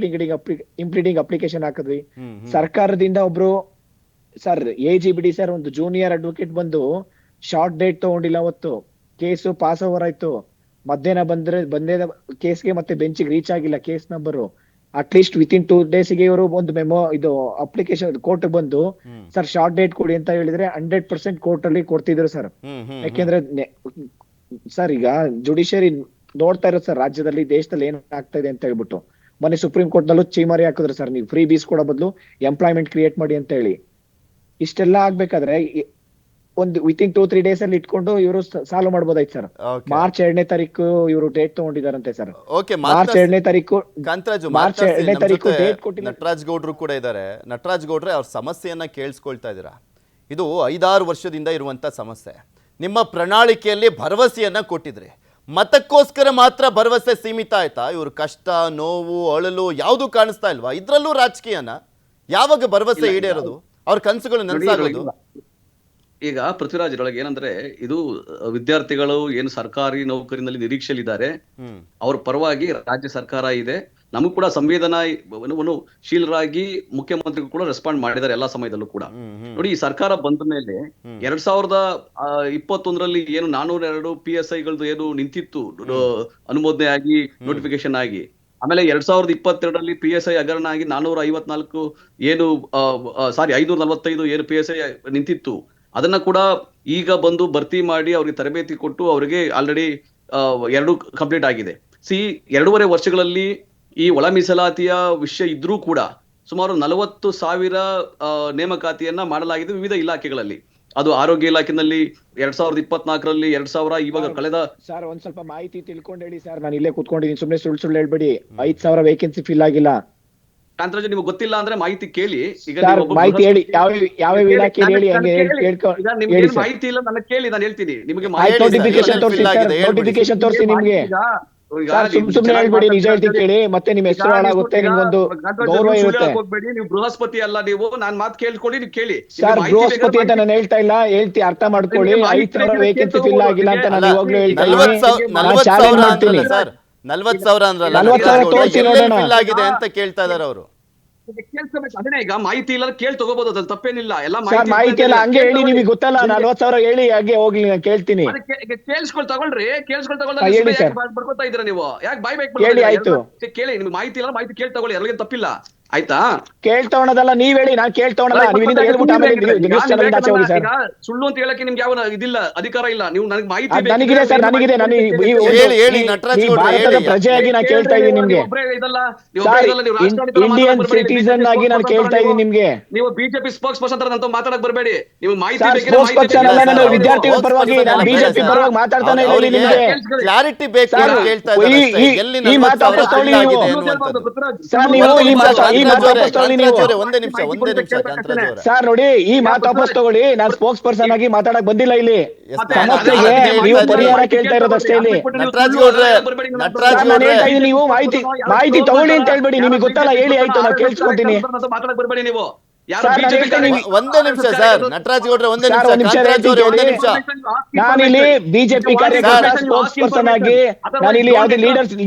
ಇಂಪ್ಲೀಡಿಂಗ್ ಅಪ್ಲಿಕೇಶನ್ ಹಾಕಿದ್ವಿ. ಸರ್ಕಾರದಿಂದ ಒಬ್ರು ಸರ್ AGBD ಸರ್ ಒಂದು ಜೂನಿಯರ್ ಅಡ್ವೊಕೇಟ್ ಬಂದು ಶಾರ್ಟ್ ಡೇಟ್ ತಗೊಂಡಿಲ್ಲ, ಅವತ್ತು ಕೇಸು ಪಾಸ್ ಓವರ್ ಆಯ್ತು. ಮಧ್ಯಾಹ್ನ ಬಂದೇ ಕೇಸ್ಗೆ ಮತ್ತೆ ಬೆಂಚಿಗೆ ರೀಚ್ ಆಗಿಲ್ಲ case number. At least within 2 days ಇವರು ಒಂದು ಮೆಮೊ ಇದು ಅಪ್ಲಿಕೇಶನ್ ಕೋರ್ಟ್ ಬಂದು ಸರ್ ಶಾರ್ಟ್ ಡೇಟ್ ಕೊಡಿ ಅಂತ ಹೇಳಿದ್ರೆ 100% ಕೋರ್ಟ್ ಅಲ್ಲಿ ಕೊಡ್ತಿದ್ರು ಸರ್. ಯಾಕೆಂದ್ರೆ ಸರ್ ಈಗ ಜುಡಿಷಿಯರಿ ನೋಡ್ತಾ ಇರೋದು ಸರ್ ರಾಜ್ಯದಲ್ಲಿ ದೇಶದಲ್ಲಿ ಏನ್ ಆಗ್ತಾ ಇದೆ ಅಂತ ಹೇಳ್ಬಿಟ್ಟು. ಮೊನ್ನೆ ಸುಪ್ರೀಂ ಕೋರ್ಟ್ ನಲ್ಲೂ ಚೀಮಾರಿ ಹಾಕಿದ್ರು ಸರ್, ನೀವು ಫ್ರೀ ಬೀಸ್ ಕೊಡೋ ಬದಲು ಎಂಪ್ಲಾಯ್ಮೆಂಟ್ ಕ್ರಿಯೇಟ್ ಮಾಡಿ ಅಂತ ಹೇಳಿ. ಇಷ್ಟೆಲ್ಲ ಆಗ್ಬೇಕಾದ್ರೆ ಒಂದು ವಿತಿನ್ 2-3 days ಅಲ್ಲಿ ಇಟ್ಕೊಂಡು ಇವರು ಸಾಲ್ವ್ ಮಾಡ್ಬೋದಾಯ್ತು ಸರ್. ಮಾರ್ಚ್ 2ನೇ ತಾರೀಕು ಇವರು ಡೇಟ್ ತಗೊಂಡಿದಾರಂತೆ ಸರ್. ಮಾರ್ಚ್ 2ನೇ ತಾರೀಕು ಡೇಟ್ ಕೊಟ್ಟಿದ್ದಾರೆ. ನಟರಾಜ್ ಗೌಡ್ರು ಕೂಡ ಇದ್ದಾರೆ. ನಟರಾಜ್ ಗೌಡ್ರೆ, ಅವ್ರ ಸಮಸ್ಯೆಯನ್ನ ಕೇಳಿಸ್ಕೊಳ್ತಾ ಇದ್ದೀರಾ? ಇದು 5-6 ವರ್ಷದಿಂದ ಇರುವಂತ ಸಮಸ್ಯೆ. ನಿಮ್ಮ ಪ್ರಣಾಳಿಕೆಯಲ್ಲಿ ಭರವಸೆಯನ್ನ ಕೊಟ್ಟಿದ್ರಿ, ಮತಕ್ಕೋಸ್ಕರ ಮಾತ್ರ ಭರವಸೆ ಸೀಮಿತ ಆಯ್ತಾ? ಇವ್ರ ಕಷ್ಟ, ನೋವು, ಅಳಲು ಯಾವುದು ಕಾಣಿಸ್ತಾ ಇಲ್ವಾ? ಇದ್ರಲ್ಲೂ ರಾಜಕೀಯನ? ಯಾವಾಗ ಭರವಸೆ ಈಡೇರೋದು? ಅವ್ರ ಕನಸುಗಳು ನನಸಾಗೋದು? ಈಗ ಪೃಥ್ವಿರಾಜ್ ಒಳಗೆ ಏನಂದ್ರೆ, ಇದು ವಿದ್ಯಾರ್ಥಿಗಳು ಏನು ಸರ್ಕಾರಿ ನೌಕರಿನಲ್ಲಿ ನಿರೀಕ್ಷೆಯಲ್ಲಿದ್ದಾರೆ, ಅವ್ರ ಪರವಾಗಿ ರಾಜ್ಯ ಸರ್ಕಾರ ಇದೆ. ನಮಗೂ ಕೂಡ ಸಂವೇದನಾಶೀಲರಾಗಿ ಮುಖ್ಯಮಂತ್ರಿಗಳು ಕೂಡ ರೆಸ್ಪಾಂಡ್ ಮಾಡಿದ್ದಾರೆ ಎಲ್ಲಾ ಸಮಯದಲ್ಲೂ ಕೂಡ. ನೋಡಿ, ಈ ಸರ್ಕಾರ ಬಂದ ಮೇಲೆ 2021ರಲ್ಲಿ ಏನು 402 PSIಗಳದ್ದು ಏನು ನಿಂತಿತ್ತು ಅನುಮೋದನೆ ಆಗಿ ನೋಟಿಫಿಕೇಶನ್ ಆಗಿ, ಆಮೇಲೆ 2022ರಲ್ಲಿ PSI ಹಗರಣ ಆಗಿ 454 ಏನು 545 ಏನು PSI ನಿಂತಿತ್ತು, ಅದನ್ನ ಕೂಡ ಈಗ ಬಂದು ಭರ್ತಿ ಮಾಡಿ ಅವ್ರಿಗೆ ತರಬೇತಿ ಕೊಟ್ಟು ಅವರಿಗೆ ಆಲ್ರೆಡಿ 2 ಕಂಪ್ಲೀಟ್ ಆಗಿದೆ. 2.5 ವರ್ಷಗಳಲ್ಲಿ ಈ ಒಳ ಮೀಸಲಾತಿಯ ವಿಷಯ ಇದ್ರೂ ಕೂಡ ಸುಮಾರು 40,000 ನೇಮಕಾತಿಯನ್ನ ಮಾಡಲಾಗಿದೆ ವಿವಿಧ ಇಲಾಖೆಗಳಲ್ಲಿ. ಅದು ಆರೋಗ್ಯ ಇಲಾಖೆನಲ್ಲಿ 2024ರಲ್ಲಿ 2000 ಇವಾಗ ಕಳೆದ ಸರ್ ಒಂದ್ ಸ್ವಲ್ಪ ಮಾಹಿತಿ ತಿಳ್ಕೊಂಡು ಹೇಳಿ ಸರ್. ನಾನು ಇಲ್ಲೇ ಕುತ್ಕೊಂಡಿದ್ದೀನಿ, ಸುಮ್ನೆ ಸುಳ್ಳು ಹೇಳ್ಬೇಡಿ. 5,000 ವೇಕೆನ್ಸಿ ಫಿಲ್ ಆಗಿಲ್ಲ. ಕಾಂತರಾಜು ನಿಮ್ಗೆ ಗೊತ್ತಿಲ್ಲ ಅಂದ್ರೆ ಮಾಹಿತಿ ಕೇಳಿ. ಈಗ ಸರ್ ನೀವು ಮಾಹಿತಿ ಹೇಳಿ, ಯಾವ ಇಲಾಖೆ ಹೇಳಿ, ಹಂಗೆ ನಿಮ್ಗೆ ಹೇಳಿ ಸರ್. ಮಾಹಿತಿ ಇಲ್ಲ ನನ್ನ ಕೇಳಿ, ನಾನು ಹೇಳ್ತೀನಿ ನಿಮಗೆ ಆಯ್ತು, ಮಾಹಿತಿ ನೋಟಿಫಿಕೇಶನ್ ತೋರಿಸಿ ಸರ್, ನೋಟಿಫಿಕೇಶನ್ ತೋರಿಸಿ ನಿಮ್ಗೆ. ಸರ್ ಸುಮ್ನೆ ಹೇಳ್ಬೇಡಿ, ನಿಜ ಹೇಳ್ತೀನಿ ಕೇಳಿ, ಮತ್ತೆ ನಿಮ್ ಹೆಸರು ಹಾಳಾಗುತ್ತೆ, ನಿಮ್ಗೊಂದು ಗೌರವ ಇರುತ್ತೆ. ಹೋಗ್ಬೇಡಿ, ನೀವು ಬೃಹಸ್ಪತಿ ಅಲ್ಲ, ನೀವು ನಾನ್ ಮಾತು ಕೇಳ್ಕೊಳ್ಳಿ, ನೀವು ಕೇಳಿ. ಸರ್ ಬೃಹಸ್ಪತಿ ಅಂತ ನಾನು ಹೇಳ್ತಾ ಇಲ್ಲ, ಅರ್ಥ ಮಾಡ್ಕೊಳ್ಳಿ. 5,000 ವೇಕೆನ್ಸಿ ಫಿಲ್ ಆಗಿಲ್ಲ ಅಂತ ನಾನು ಇವಾಗ್ಲೂ ಹೇಳ್ತಾ ಇದ್ದೀನಿ. ನಾನು ಚಾಲೆಂಜ್ ಮಾಡ್ತೀನಿ. 40,000 ಅಂದ್ರಲ್ಲ, 40,000 ತೋರಿಸಿ ನೋಡೋಣ. ಫಿಲ್ ಆಗಿದೆ ಅಂತ ಕೇಳ್ತಾ ಇದಾರೆ ಅವರು. ಕೇಳ್ಕೋಬೇಕು, ಅದನ್ನೇ. ಈಗ ಮಾಹಿತಿ ಇಲ್ಲ ಕೇಳಿ ತಗೋಬಹುದು, ಅದ್ರಲ್ಲಿ ತಪ್ಪೇನಿಲ್ಲ. ಎಲ್ಲ ಸರ್ ಮಾಹಿತಿ ಎಲ್ಲ ಹಂಗೆ ಹೇಳಿ, ನಿಮಗೆ ಗೊತ್ತಲ್ಲ. 40,000 ಹೇಳಿ, ಹಾಗೆ ಹೋಗ್ಲಿ, ನಾನು ಕೇಳ್ತೀನಿ. ಕೇಳಿಸ್ಕೊಳ್ ತಗೊಳ್ರಿ, ಹೇಳಿ ಸರ್. ಬರ್ಕೋತಾ ಇದ್ರ ನೀವು, ಯಾಕೆ ಬಾಯ್ ಹೇಳಿ, ಆಯ್ತು. ಕೇಳಿ, ನಿಮ್ಗೆ ಮಾಹಿತಿ ಇಲ್ಲ, ಮಾಹಿತಿ ಕೇಳಿ ತಗೊಳ್ಳಿ, ಅದ್ರಲ್ಲಿ ತಪ್ಪಿಲ್ಲ, ಆಯ್ತಾ? ಕೇಳ್ತವಣದಲ್ಲ, ನೀವ್ ಹೇಳಿ, ನಾನ್ ಕೇಳ್ತವಣಲ್ಲ. ನೀವು ಇಲ್ಲಿಂದ ಹೇಳ್ಬಿಟ್ಟು ಆಮೇಲೆ ನ್ಯೂಸ್ ಚಾನೆಲ್ ಆಚೆ ಹೋಗಿ ಸರ್. ಸುಳ್ಳು ಅಂತ ಹೇಳಕ್ಕೆ ನಿಮ್ಗೆ ಯಾವ ಇದಿಲ್ಲ, ಅಧಿಕಾರ ಇಲ್ಲ. ನೀವು ನನಗೆ ಮಾಹಿತಿ ನನಗಿದೆ ಸರ್, ನನಗಿದೆ. ನಾನು ಹೇಳಿ ನಟರಾಜ್ ಗೌಡ್ರೆ, ಭಾರತದ ಪ್ರಜೆಯಾಗಿ ನಾನು ಕೇಳ್ತಾ ಇದ್ದೀನಿ ನಿಮ್ಗೆ. ಇಂಡಿಯನ್ ಸಿಟಿಸನ್ ಆಗಿ ನಾನು ಕೇಳ್ತಾ ಇದ್ದೀನಿ ನಿಮ್ಗೆ. ನೀವು ಬಿಜೆಪಿ ಸ್ಪೋಕ್ಸ್ ಪರ್ಸನ್ ಅಂತ ಮಾತಾಡಕ್ ಬರಬೇಡಿ. ನೀವು ಮಾಹಿತಿ ಸ್ಪೋಕ್ಸ್ ಪರ್ಸನ್ ಅಲ್ಲ, ನಾನು ವಿದ್ಯಾರ್ಥಿಗಳ ಪರವಾಗಿ, ನಾನು ಬಿಜೆಪಿ ಪರವಾಗಿ ಮಾತಾಡ್ತಾನೆ ಇದ್ದೀನಿ ನಿಮ್ಗೆ. ಕ್ಲಾರಿಟಿ ಬೇಕು ಅಂತ ಕೇಳ್ತಾ ಇದ್ದಾರೆ ಅಷ್ಟೇ. ಎಲ್ಲಿ ಈ ಮಾತು ವಾಪಸ್ ತಗೊಳ್ಳಿ ನೀವು. ಸರ್ ನೀವು ಈ ಮಾತು ವಾಪಸ್ ತಗೊಳ್ಳಿ ನೀವು. ಒಂದೇ ನಿಮಿಷ ಕಾಂತರಾಜ್ ಅವರೇ. ಸರ್ ನೋಡಿ, ಈ ಮಾತು ವಾಪಸ್ ತಗೊಳ್ಳಿ. ನಾನು ಸ್ಪೋಕ್ಸ್ ಪರ್ಸನ್ ಆಗಿ ಮಾತಾಡಕ್ ಬಂದಿಲ್ಲ ಇಲ್ಲಿ. ಸಮಸ್ಯೆಗೆ ನೀವು ಪರಿಹಾರ ಕೇಳ್ತಾ ಇರೋದಷ್ಟೇ ಇಲ್ಲಿ. ನಟರಾಜ್ ಗೌಡ್ರೆ, ನಾನು ಹೇಳ್ತಾ ಇದ್ದೀನಿ, ನೀವು ಮಾಹಿತಿ ತಗೊಳ್ಳಿ ಅಂತ ಹೇಳ್ಬೇಡಿ. ನಿಮಗೆ ಗೊತ್ತಲ್ಲ, ಹೇಳಿ, ಆಯ್ತು, ನಾನು ಕೇಳಿಸ್ಕೊತೀನಿ. ಮಾತಾಡಕ್ ಬರ್ಬೇಡಿ ನೀವು. ಒಂದೇ ನಿಮಿಷ ಸರ್, ನಟರಾಜ್ ಗೌಡ್ರೆ ಒಂದೇ ನಿಮಿಷ, ಕಾಂತರಾಜ್ ಅವರೇ ಒಂದೇ ನಿಮಿಷ. ನಾನಿಲ್ಲಿ ಬಿಜೆಪಿ ಕಾರ್ಯಕರ್ತ, ಸ್ಪೋಕ್ಸ್ ಪರ್ಸನ್ ಆಗಿ, ನಾನಿಲ್ಲಿ ಯಾವುದೇ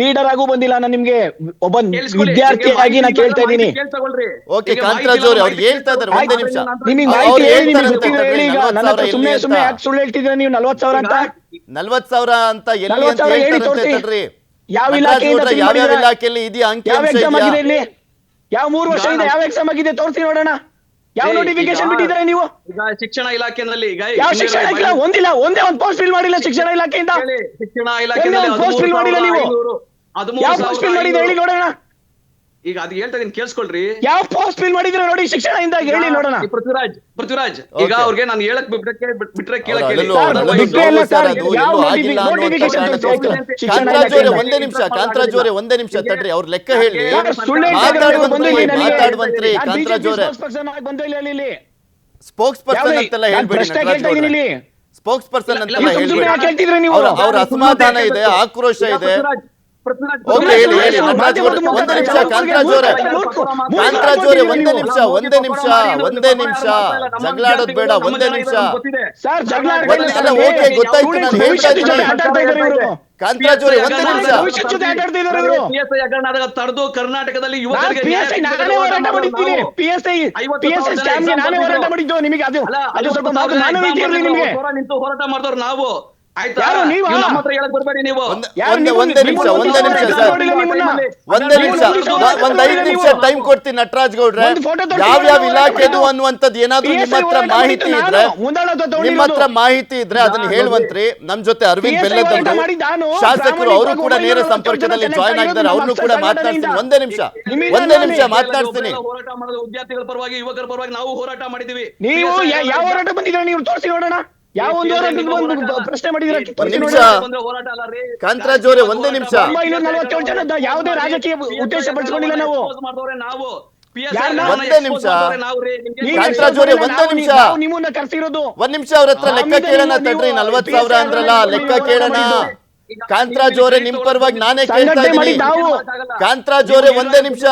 ಲೀಡರ್ ಆಗೂ ಬಂದಿಲ್ಲ. ನಾನು ನಿಮ್ಗೆ ಒಬ್ಬ ವಿದ್ಯಾರ್ಥಿಯಾಗಿ ನಾನು ಕೇಳ್ತಾ ಇದ್ದೀನಿ. ಓಕೆ ಕಾಂತರಾಜ್ ಅವರೇ, ಅವ್ರು ಹೇಳ್ತಾ ಇದ್ದಾರೆ, ಒಂದೇ ನಿಮಿಷ. ನಿಮಗೆ ಮಾಹಿತಿ ಹೇಳಿ, ನಿಮಗೆ ಗೊತ್ತಿದ್ರೆ ಹೇಳಿ. ಈಗ ನನ್ನ ಹತ್ರ ಸುಮ್ಮನೆ ಯಾಕೆ ಸುಳ್ಳು ಹೇಳ್ತಿದ್ರೆ ನೀವು? 40,000 ಅಂತ 40,000 ಅಂತ ಎಲ್ಲಿ ಅಂತ ಹೇಳ್ತಾರಂತೆ. ಯಾವ ಇಲಾಖೆಯಿಂದ ಯಾವ ಇಲಾಖೆಯಲ್ಲಿ ಇದೆಯಾ ಅಂಕಿ ಯಾವ ಅಂಶ ಎಕ್ಸಾಮ್ ಇದೆಯಾ? ಆಗಿದೆ ಇಲ್ಲಿ? ಯಾವ 3 ವರ್ಷದಿಂದ ಯಾವ ಎಕ್ಸಾಮ್ ಆಗಿದೆ ತೋರಿಸಿ ನೋಡೋಣ. ಯಾವ ನೋಟಿಫಿಕೇಶನ್ ಬಿಟ್ಟಿದ್ದಾರೆ ನೀವು? ಈಗ ಶಿಕ್ಷಣ ಇಲಾಖೆಯಲ್ಲಿ ಯಾವ ಶಿಕ್ಷಣ ಇಲಾಖೆ? ಒಂದೇ ಒಂದು ಪೋಸ್ಟ್ ಫಿಲ್ ಮಾಡಿಲ್ಲ ಶಿಕ್ಷಣ ಇಲಾಖೆಯಿಂದ. ಶಿಕ್ಷಣ ಇಲಾಖೆಯಲ್ಲಿ ಪೋಸ್ಟ್ ಫಿಲ್ ಮಾಡಿಲ್ಲ ನೀವು. ಯಾವ ಪೋಸ್ಟ್ ಫಿಲ್ ಮಾಡಿದ್ರೆ ಹೇಳಿ ನೋಡೋಣ. ಈಗ ಅದು ಹೇಳ್ತಾ ಇದೀನಿ, ಕೇಳಿಸ್ಕೊಳ್ರಿ. ಯಾವ ಪೋಸ್ಟ್ ಫಿಲ್ ಮಾಡಿದ್ರೆ ನೋಡಿ ಶಿಕ್ಷಣದಿಂದ ಹೇಳಿ ನೋಡೋಣ. ಪೃಥ್ವಿರಾಜ್ ಈಗ ಅವ್ರಿಗೆ ನಾನು ಹೇಳಕ್ ಬಿಟ್ರೆ ಕೇಳಕ್ ಹೇಳಿ. ಕಾಂತರಾಜ್ ಅವರೇ ಒಂದೇ ನಿಮಿಷ, ಕಾಂತರಾಜ್ ಅವರೇ ಒಂದೇ ನಿಮಿಷ ತಡ್ರಿ, ಅವ್ರ ಲೆಕ್ಕ ಹೇಳಿ. ಮಾತಾಡುವಂತ್ರಿ ಕಾಂತರಾಜ್ ಅವರೇ. ಸ್ಪೋಕ್ಸ್ ಪರ್ಸನ್ ಅಂತೆಲ್ಲ ಹೇಳ್ಬೇಡಿ ನಟರಾಜ್ ಗೌಡ್ರೆ. ಸ್ಪೋಕ್ಸ್ ಪರ್ಸನ್ ಅಂತೆಲ್ಲ ಹೇಳ್ಬೇಡಿ. ಅವ್ರ ಅಸಮಾಧಾನ ಇದೆ, ಆಕ್ರೋಶ ಇದೆ. ಓಕೆ ಹೇಳಿ ನಟರಾಜ್ ಗೌಡ್ರೆ ಒಂದೇ ನಿಮಿಷ. ಕಾಂತರಾಜ್ ಅವರೇ ಒಂದೇ ನಿಮಿಷ ಜಗಳ ಆಡೋದು ಬೇಡ. ಒಂದೇ ನಿಮಿಷ. ಓಕೆ ಗೊತ್ತಾಯ್ತು, ನಾನು ಹೇಳ್ತಾ ಇದ್ದೀನಿ. ಕಾಂತರಾಜ್ ಅವರೇ ಒಂದೇ ನಿಮಿಷ. PSI ಹಗರಣ ತಡೆದು ಕರ್ನಾಟಕದಲ್ಲಿ ಯುವಕರಿಗೆ ನಿಂತು ಹೋರಾಟ ಮಾಡಿದವ್ರು ನಾವು. ಆಯ್ತಾ? ನಮ್ಮ ಹತ್ರ ಹೇಳಕ್ ಬರ್ಬೇಡಿ ನೀವು. ಒಂದೇ ನಿಮಿಷ ಸರ್, ಒಂದ್ 5 ನಿಮಿಷ ಟೈಮ್ ಕೊಡ್ತೀನಿ ನಟರಾಜ್ ಗೌಡ್ರೆ. ಯಾವ್ಯಾವ ಇಲಾಖೆದು ಅನ್ನುವಂಥದ್ದು ಏನಾದ್ರು ನಿಮ್ಮ ಹತ್ರ ಮಾಹಿತಿ ಇದ್ರೆ ಅದನ್ನ ಹೇಳುವಂತ್ರಿ. ನಮ್ ಜೊತೆ ಅರವಿಂದ್ ಬೆಲ್ಲದವರು ಶಾಸಕರು, ಅವರು ಕೂಡ ನೇರ ಸಂಪರ್ಕದಲ್ಲಿ ಜಾಯ್ನ್ ಆಗಿದ್ದಾರೆ. ಅವ್ರನ್ನು ಕೂಡ ಮಾತನಾಡ್ತೀನಿ. ಒಂದೇ ನಿಮಿಷ ಮಾತನಾಡ್ತೀನಿ. ಹೋರಾಟ ಮಾಡೋದು ವಿದ್ಯಾರ್ಥಿಗಳ ಪರವಾಗಿ, ಯುವಕರ ಪರವಾಗಿ ನಾವು ಹೋರಾಟ ಮಾಡಿದೀವಿ. ನೀವು ಯಾವ ಹೋರಾಟ ಬಂದಿದ್ರೆ ನೀವು ತೋರಿಸಿ ನೋಡೋಣ. ಯಾವ ಪ್ರಶ್ನೆ ಮಾಡಿದ್ರೆ ಕಾಂತರಾಜ್ ಅವರೇ ಒಂದೇ ನಿಮಿಷ. 947 ಜನದ ಯಾವುದೇ ರಾಜಕೀಯ ಉದ್ದೇಶ ಪಡಿಸಿಕೊಂಡಿಲ್ಲ ನಾವು. ಒಂದೇ ನಿಮಿಷ ಕಾಂತರಾಜ್ ಅವರೇ, ಒಂದೇ ನಿಮಿಷ. ನಿಮ್ಮನ್ನ ಕರ್ಸಿರೋದು. ಒಂದ್ ನಿಮಿಷ ಅವ್ರ ಹತ್ರ ಲೆಕ್ಕ ಕೇಳೋಣ ತಡ್ರಿ. 40,000 ಅಂದ್ರಲ್ಲ, ಲೆಕ್ಕ ಕೇಳೋಣ. ಕಾಂತರಾಜ್ ಅವರೇ ನಿಮ್ ಪರವಾಗಿ ನಾನೇ ಕೇಳ್ತಾ ಇದ್ದೀನಿ. ಕಾಂತರಾಜ್ ಅವರೇ ಒಂದೇ ನಿಮಿಷ,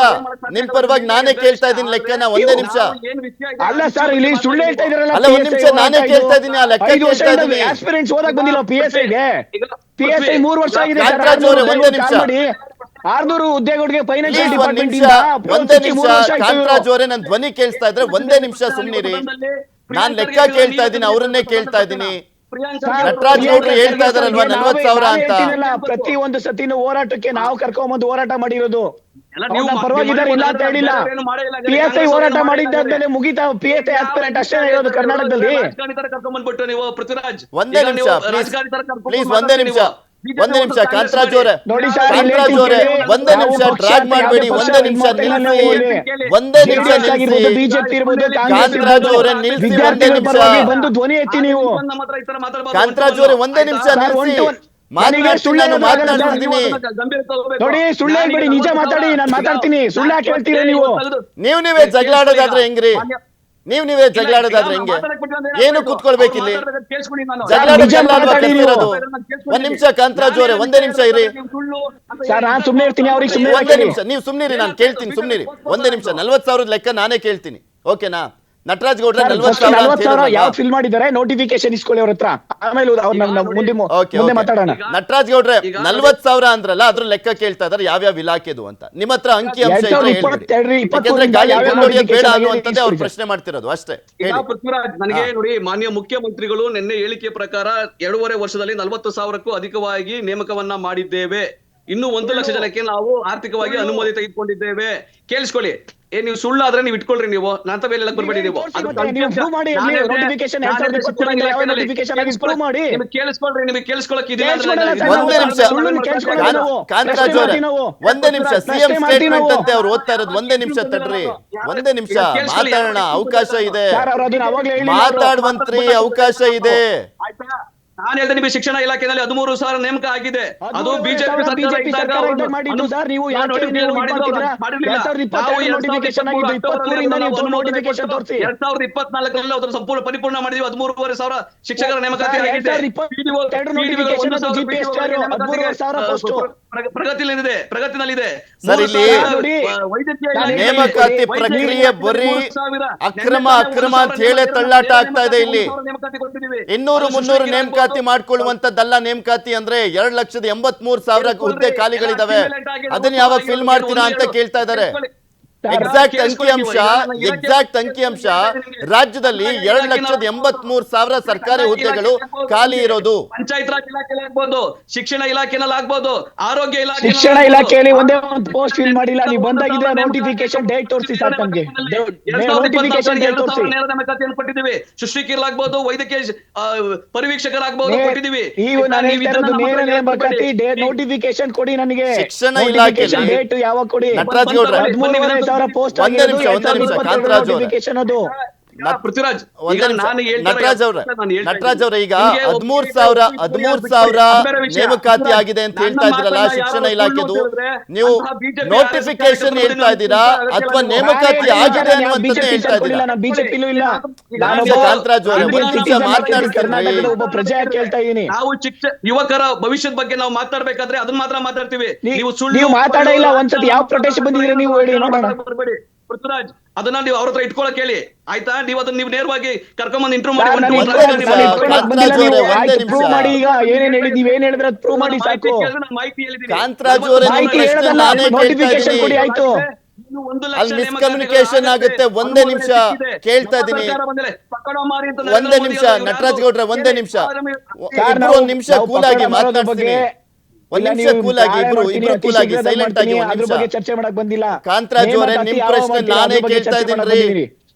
ನಿಮ್ ಪರವಾಗಿ ನಾನೇ ಕೇಳ್ತಾ ಇದ್ದೀನಿ ಲೆಕ್ಕನ. ಒಂದೇ ನಿಮಿಷ. ಅಲ್ಲ ಸರ್, ಇಲ್ಲಿ ಸುಳ್ಳು ಹೇಳ್ತಾ ಇದ್ರಲ್ಲ. ಅಲ್ಲ ಒಂದ್ ನಿಮಿಷ, ನಾನೇ ಕೇಳ್ತಾ ಇದ್ದೀನಿ, ಆ ಲೆಕ್ಕ ಕೇಳ್ತಾ ಇದ್ದೀನಿ. ಆಸ್ಪಿರೆಂಟ್ಸ್ ಓದಕ್ ಬಂದಿಲ್ಲ PSIಗೆ. PSI 3 ವರ್ಷ ಆಗಿದೆ. ಕಾಂತರಾಜ್ ಅವರೇ ಒಂದೇ ನಿಮಿಷ. 600 ಹುದ್ದೆಗಳಿಗೆ ಫೈನಾನ್ಷಿಯಲ್ ಒಂದೇ ನಿಮಿಷ. ಕಾಂತರಾಜ್ ಅವರೇ ನನ್ ಧ್ವನಿ ಕೇಳಿಸ್ತಾ ಇದ್ರೆ ಒಂದೇ ನಿಮಿಷ ಸುಮ್ನಿರಿ. ನಾನ್ ಲೆಕ್ಕ ಕೇಳ್ತಾ ಇದ್ದೀನಿ, ಅವ್ರನ್ನೇ ಕೇಳ್ತಾ ಇದ್ದೀನಿ. ನಟರಾಜ್ ಗೌಡ್ರು ಹೇಳ್ತಾ ಇದಾರಲ್ವಾ 40,000 ಅಂತ. ಪ್ರತಿ ಒಂದು ಸತಿನೂ ಹೋರಾಟಕ್ಕೆ ನಾವು ಕರ್ಕೊಂಡ್ಬಂದು ಹೋರಾಟ ಮಾಡಿರೋದು. ಪರವಾಗಿದ್ದಾರೆ ಇಲ್ಲ ಅಂತ ಹೇಳಿಲ್ಲ. PSI ಹೋರಾಟ ಮಾಡಿದ್ದಾದ್ಮೇಲೆ ಮುಗಿತಾ. PSI ಆಸ್ಪಿರೆಂಟ್ ಅಷ್ಟೇ ಇರೋದು ಕರ್ನಾಟಕದಲ್ಲಿ. ಕರ್ಕೊಂಡ್ಬಂದ್ಬಿಟ್ಟು ನೀವು ಪೃಥ್ವಿರಾಜ್. ಒಂದೇ ನಿಮಿಷ ಪ್ಲೀಸ್, ಒಂದೇ ನಿಮಿಷ. ಒಂದೇ ನಿಮಿಷ ಕಾಂತರಾಜ್ ಅವರೇ, ನೋಡಿ ಸರ್, ಕಾಂತರಾಜ್ ಅವರೇ, ಒಂದೇ ನಿಮಿಷ ಡ್ರಾಗ್ ಮಾಡಬೇಡಿ, ಒಂದೇ ನಿಮಿಷ ನಿಲ್ಲಿಸಿ, ಒಂದೇ ನಿಮಿಷ ನಿಲ್ಲಿಸಿ. ಬಿಜೆಪಿ ಇರ್ಬೋದು, ಕಾಂತರಾಜ್ ಅವರೇ ನಿಲ್ಲಿಸಿ, ಒಂದೇ ನಿಮಿಷ. ಬಂದು ಧ್ವನಿ ಎತ್ತಿ ನೀವು. ಕಾಂತರಾಜ್ ಅವರೇ ಒಂದೇ ನಿಮಿಷ ನಿಲ್ಲಿಸಿ. ಮಾತಾಡ್ತೀನಿ, ನಾನು ಮಾತನಾಡ್ತಿದ್ದೀನಿ. ನೋಡಿ, ಸುಳ್ಳು ಹೇಳ್ಬೇಡಿ, ನಿಜ ಮಾತಾಡಿ, ನಾನು ಮಾತಾಡ್ತೀನಿ. ಸುಳ್ಳು ಯಾಕೆ ಹೇಳ್ತೀರಾ ನೀವು? ನೀವೇ ಜಗಳಾಡೋದಾದ್ರೆ ಹೆಂಗ್ರಿ? ನೀವೇ ಜಗಳಾಡೋದಾದ್ರೆ ಹೆಂಗೆ? ಏನು ಕೂತ್ಕೊಳ್ಬೇಕಿಲ್ಲಿ? ಒಂದ್ ನಿಮಿಷ ಕಾಂತರಾಜ್ ಅವರೇ, ಒಂದೇ ನಿಮಿಷ ಇರಿ. ಸರ್, ನಾನ್ ಸುಮ್ನೆ ಇರ್ತೀನಿ, ಅವ್ರಿಗೆ ಸುಮ್ನೆ ಒಂದೇ ನಿಮಿಷ ನೀವು ಸುಮ್ನಿರಿ, ನಾನು ಕೇಳ್ತೀನಿ, ಸುಮ್ನಿರಿ. ಒಂದೇ ನಿಮಿಷ. 40,000 ಲೆಕ್ಕ ನಾನೇ ಕೇಳ್ತೀನಿ, ಓಕೆನಾ? ನಟರಾಜ್ ಗೌಡ್ರೆ 40,000 ಯಾವ ಫಿಲ್ ಮಾಡಿದ್ದಾರೆ ನೋಟಿಫಿಕೇಶನ್ ಇಸ್ಕೊಳ್ಳಿ ಅವ್ರ ಹತ್ರ, ಆಮೇಲೆ ಮುಂದೆ ಮಾತಾಡೋಣ. ನಟರಾಜ್ ಗೌಡ್ರೆ 40,000 ಅಂದ್ರಲ್ಲ, ಅದ್ರ ಲೆಕ್ಕ ಕೇಳ್ತಾ ಇದಾರೆ ಯಾವ್ಯಾವ ಇಲಾಖೆದು ಅಂತ. ನಿಮ್ಮ ಹತ್ರ ಅಂಕಿ ಅಂಶ ಇದ್ರೆ ಹೇಳ್ಬಿಡಿ. ಯಾಕಂದ್ರೆ ಗಾಳಿ ಬೇಡ ಅನ್ನುವಂಥದ್ದೇ ಅವ್ರು ಪ್ರಶ್ನೆ ಮಾಡ್ತಿರೋದು ಅಷ್ಟೇ. ಪೃಥ್ವಿರಾಜ್, ನನಗೆ ನೋಡಿ, ಮಾನ್ಯ ಮುಖ್ಯಮಂತ್ರಿಗಳು ನಿನ್ನೆ ಹೇಳಿಕೆ ಪ್ರಕಾರ 2.5 ವರ್ಷದಲ್ಲಿ 40,000ಕ್ಕೂ ಅಧಿಕವಾಗಿ ನೇಮಕವನ್ನ ಮಾಡಿದ್ದೇವೆ. ಇನ್ನು 1 ಲಕ್ಷ ಜನಕ್ಕೆ ನಾವು ಆರ್ಥಿಕವಾಗಿ ಅನುಮತಿ ತೆಗೆದುಕೊಂಡಿದ್ದೇವೆ. ಕೇಳಿಸ್ಕೊಳ್ಳಿ, ನೀವು ಸುಳ್ಳಾದ್ರೆ ನೀವು ಇಟ್ಕೊಳ್ರಿ, ನೀವು ನಂತ ಮೇಲೆ ಬರ್ಬೇಡಿ. ನೀವು ಕೇಳಿಸ್ಕೊಳ್ರಿ, ನಿಮಗೆ ಕೇಳಿಸ್ಕೊಳಕ್ ಒಂದೇ ನಿಮಿಷ ಕಾಂತರಾಜ್ ಅವರೇ, ಒಂದೇ ನಿಮಿಷ. ಸಿಎಂ ಸ್ಟೇಟ್ಮೆಂಟ್ ಅಂತೆ ಅವ್ರು ಓದ್ತಾ ಇರೋದು. ಒಂದೇ ನಿಮಿಷ ತಡ್ರಿ, ಒಂದೇ ನಿಮಿಷ ಮಾತಾಡೋಣ, ಅವಕಾಶ ಇದೆ, ಮಾತಾಡುವಂತ್ರಿ, ಅವಕಾಶ ಇದೆ. ನಾನು ಹೇಳ್ದೆ, ನಿಮಗೆ ಶಿಕ್ಷಣ ಇಲಾಖೆಯಲ್ಲಿ 13,000 ನೇಮಕ ಆಗಿದೆ. ಅದು ಬಿಜೆಪಿ ಸಂಪೂರ್ಣ ಪರಿಪೂರ್ಣ ಮಾಡಿದ್ವಿ. 13,500 ಶಿಕ್ಷಕರ ನೇಮಕಾತಿ ಆಗಿದೆ. ಪ್ರಗತಿನಲ್ಲಿದೆ. ಸರ್, ಇಲ್ಲಿ ನೇಮಕಾತಿ ಪ್ರಕ್ರಿಯೆ ಬರೀ ಅಕ್ರಮ ಅಂತ ಹೇಳಿ ತಳ್ಳಾಟ ಆಗ್ತಾ ಇದೆ. ಇಲ್ಲಿ 200-300 ನೇಮಕಾತಿ ಮಾಡ್ಕೊಳ್ಳುವಂತದ್ದಲ್ಲ. ನೇಮಕಾತಿ ಅಂದ್ರೆ 2,83,000 ಹುದ್ದೆ ಖಾಲಿಗಳಿದಾವೆ. ಅದನ್ನ ಯಾವಾಗ ಫಿಲ್ ಮಾಡ್ತೀರಾ ಅಂತ ಕೇಳ್ತಾ ಇದ್ದಾರೆ. ಎಕ್ಸಾಕ್ಟ್ ಅಂಕಿಅಂಶ ರಾಜ್ಯದಲ್ಲಿ 2,83,000 ಸರ್ಕಾರಿ ಹುದ್ದೆಗಳು ಖಾಲಿ ಇರೋದು. ಪಂಚಾಯತ್ ರಾಜ್ ಇಲಾಖೆಯಲ್ಲಿ ಆಗ್ಬೋದು, ಶಿಕ್ಷಣ ಇಲಾಖೆನಲ್ಲಿ ಆಗ್ಬೋದು, ಆರೋಗ್ಯ ಇಲಾಖೆ, ಶಿಕ್ಷಣ ಇಲಾಖೆಯಲ್ಲಿ ಒಂದೇ ಒಂದು ಪೋಸ್ಟ್ ಫಿಲ್ ಮಾಡಿಲ್ಲ. ನೀವು ಬಂದಾಗಿದೆ ನೋಟಿಫಿಕೇಶನ್ ಡೇಟ್ ತೋರಿಸಿ ಸಾಕು ನಮಗೆ. ನೋಟಿಫಿಕೇಶನ್ ಡೇಟ್ ತೋರಿಸಿ. ನೇಮಕಾತಿಯನ್ನು ಕೊಟ್ಟಿದ್ದೀವಿ. ಸೃಷ್ಟಿಕರಾಗ್ಬೋದು, ವೈದ್ಯಕೀಯ ಪರಿವೀಕ್ಷಕರಾಗ್ಬೋದು, ಕೊಟ್ಟಿದ್ದೀವಿ. ನೇರ ನೇಮಕಾತಿ ನೋಟಿಫಿಕೇಶನ್ ಕೊಡಿ ನನಗೆ. ಶಿಕ್ಷಣ ಇಲಾಖೆ ಡೇಟ್ ಯಾವಾಗ ಕೊಡಿ? ನಟರಾಜ್ ಗೌಡ್ರೆ, ಒಂದೇ ನಿಮಿಷ ಕಾಂತರಾಜ್ ಅವರೇ, ಪೃಥ್ವಿರಾಜ್, ನಟರಾಜ್ ಅವರೇ, ಈಗ 13,000 ನೇಮಕಾತಿ ಆಗಿದೆ ಅಂತ ಹೇಳ್ತಾ ಇದ್ದೀರಲ್ಲ ಶಿಕ್ಷಣ ಇಲಾಖೆದು. ನೀವು ನೋಟಿಫಿಕೇಶನ್ ಹೇಳ್ತಾ ಇದ್ದೀರಾ ಅಥವಾ ನೇಮಕಾತಿ ಆಗಿದೆ ಅನ್ನುವಂಥದ್ದು ಹೇಳ್ತಾ ಇದ್ದೀರಾ? ಕಾಂತರಾಜ್ ಅವರೇ, ಒಬ್ಬ ಪ್ರಜೆ ಕೇಳ್ತಾ ಇದ್ದೀನಿ. ನಾವು ಯುವಕರ ಭವಿಷ್ಯದ ಬಗ್ಗೆ ನಾವು ಮಾತಾಡ್ಬೇಕಾದ್ರೆ ಅದನ್ನ ಮಾತ್ರ ಮಾತಾಡ್ತೀವಿ. ನೀವು ಮಾತಾಡಿಲ್ಲ. ಒಂದ್ಸತಿ ಯಾವ ಪ್ರದೇಶ ಬಂದಿದ್ರೆ ನೀವು ಹೇಳಿ ನೋಡೋಣ. ಪೃಥ್ವಿರಾಜ್, ಅದನ್ನ ನೀವು ಅವ್ರ ಹತ್ರ ಇಟ್ಕೊಳಕ್ ಹೇಳಿ, ಆಯ್ತಾ? ನೀವು ಅದನ್ನ ನೀವು ನೇರವಾಗಿ ಕರ್ಕೊಂಡ್ಬಂದು ಇಂಟರ್ವ್ಯೂ ಮಾಡಿ. ಪ್ರೂವ್ ಮಾಡಿ. ಈಗ ಏನೇನ್ ಹೇಳಿ, ನೀವೇನ್ ಹೇಳಿದ್ರೆ ಪ್ರೂವ್ ಮಾಡಿ ಸಾಕು. ಮಾಹಿತಿ ಹೇಳಿದೀನಿ. ಕಾಂತರಾಜ್ ಅವರೇ, ನೋಟಿಫಿಕೇಶನ್ ಕೊಡಿ, ಆಯ್ತು. ಅಲ್ಲಿ ಮಿಸ್ಕಮ್ಯುನಿಕೇಶನ್ ಆಗುತ್ತೆ. ಒಂದೇ ನಿಮಿಷ ಕೇಳ್ತಾ ಇದ್ದೀನಿ, ಒಂದೇ ನಿಮಿಷ. ನಟರಾಜ್ ಗೌಡ್ರೆ, ಒಂದೇ ನಿಮಿಷ, ಒಂದ್ ನಿಮಿಷ ಕೂಲಾಗಿ ಮಾತನಾಡ್ತೀನಿ. ಒಂದ್ ನಿಮಿಷ ಕೂಲಾಗಿ, ಇಬ್ರು ಕೂಲಾಗಿ, ಸೈಲೆಂಟ್ ಆಗಿ. ಚರ್ಚೆ ಮಾಡಕ್ ಬಂದಿಲ್ಲ. ಕಾಂತರಾಜ್ ಅವರೇ, ನಿಮ್ ಪ್ರಶ್ನೆ ನಾನೇ ಕೇಳ್ತಾ ಇದ್ದೀನಿ.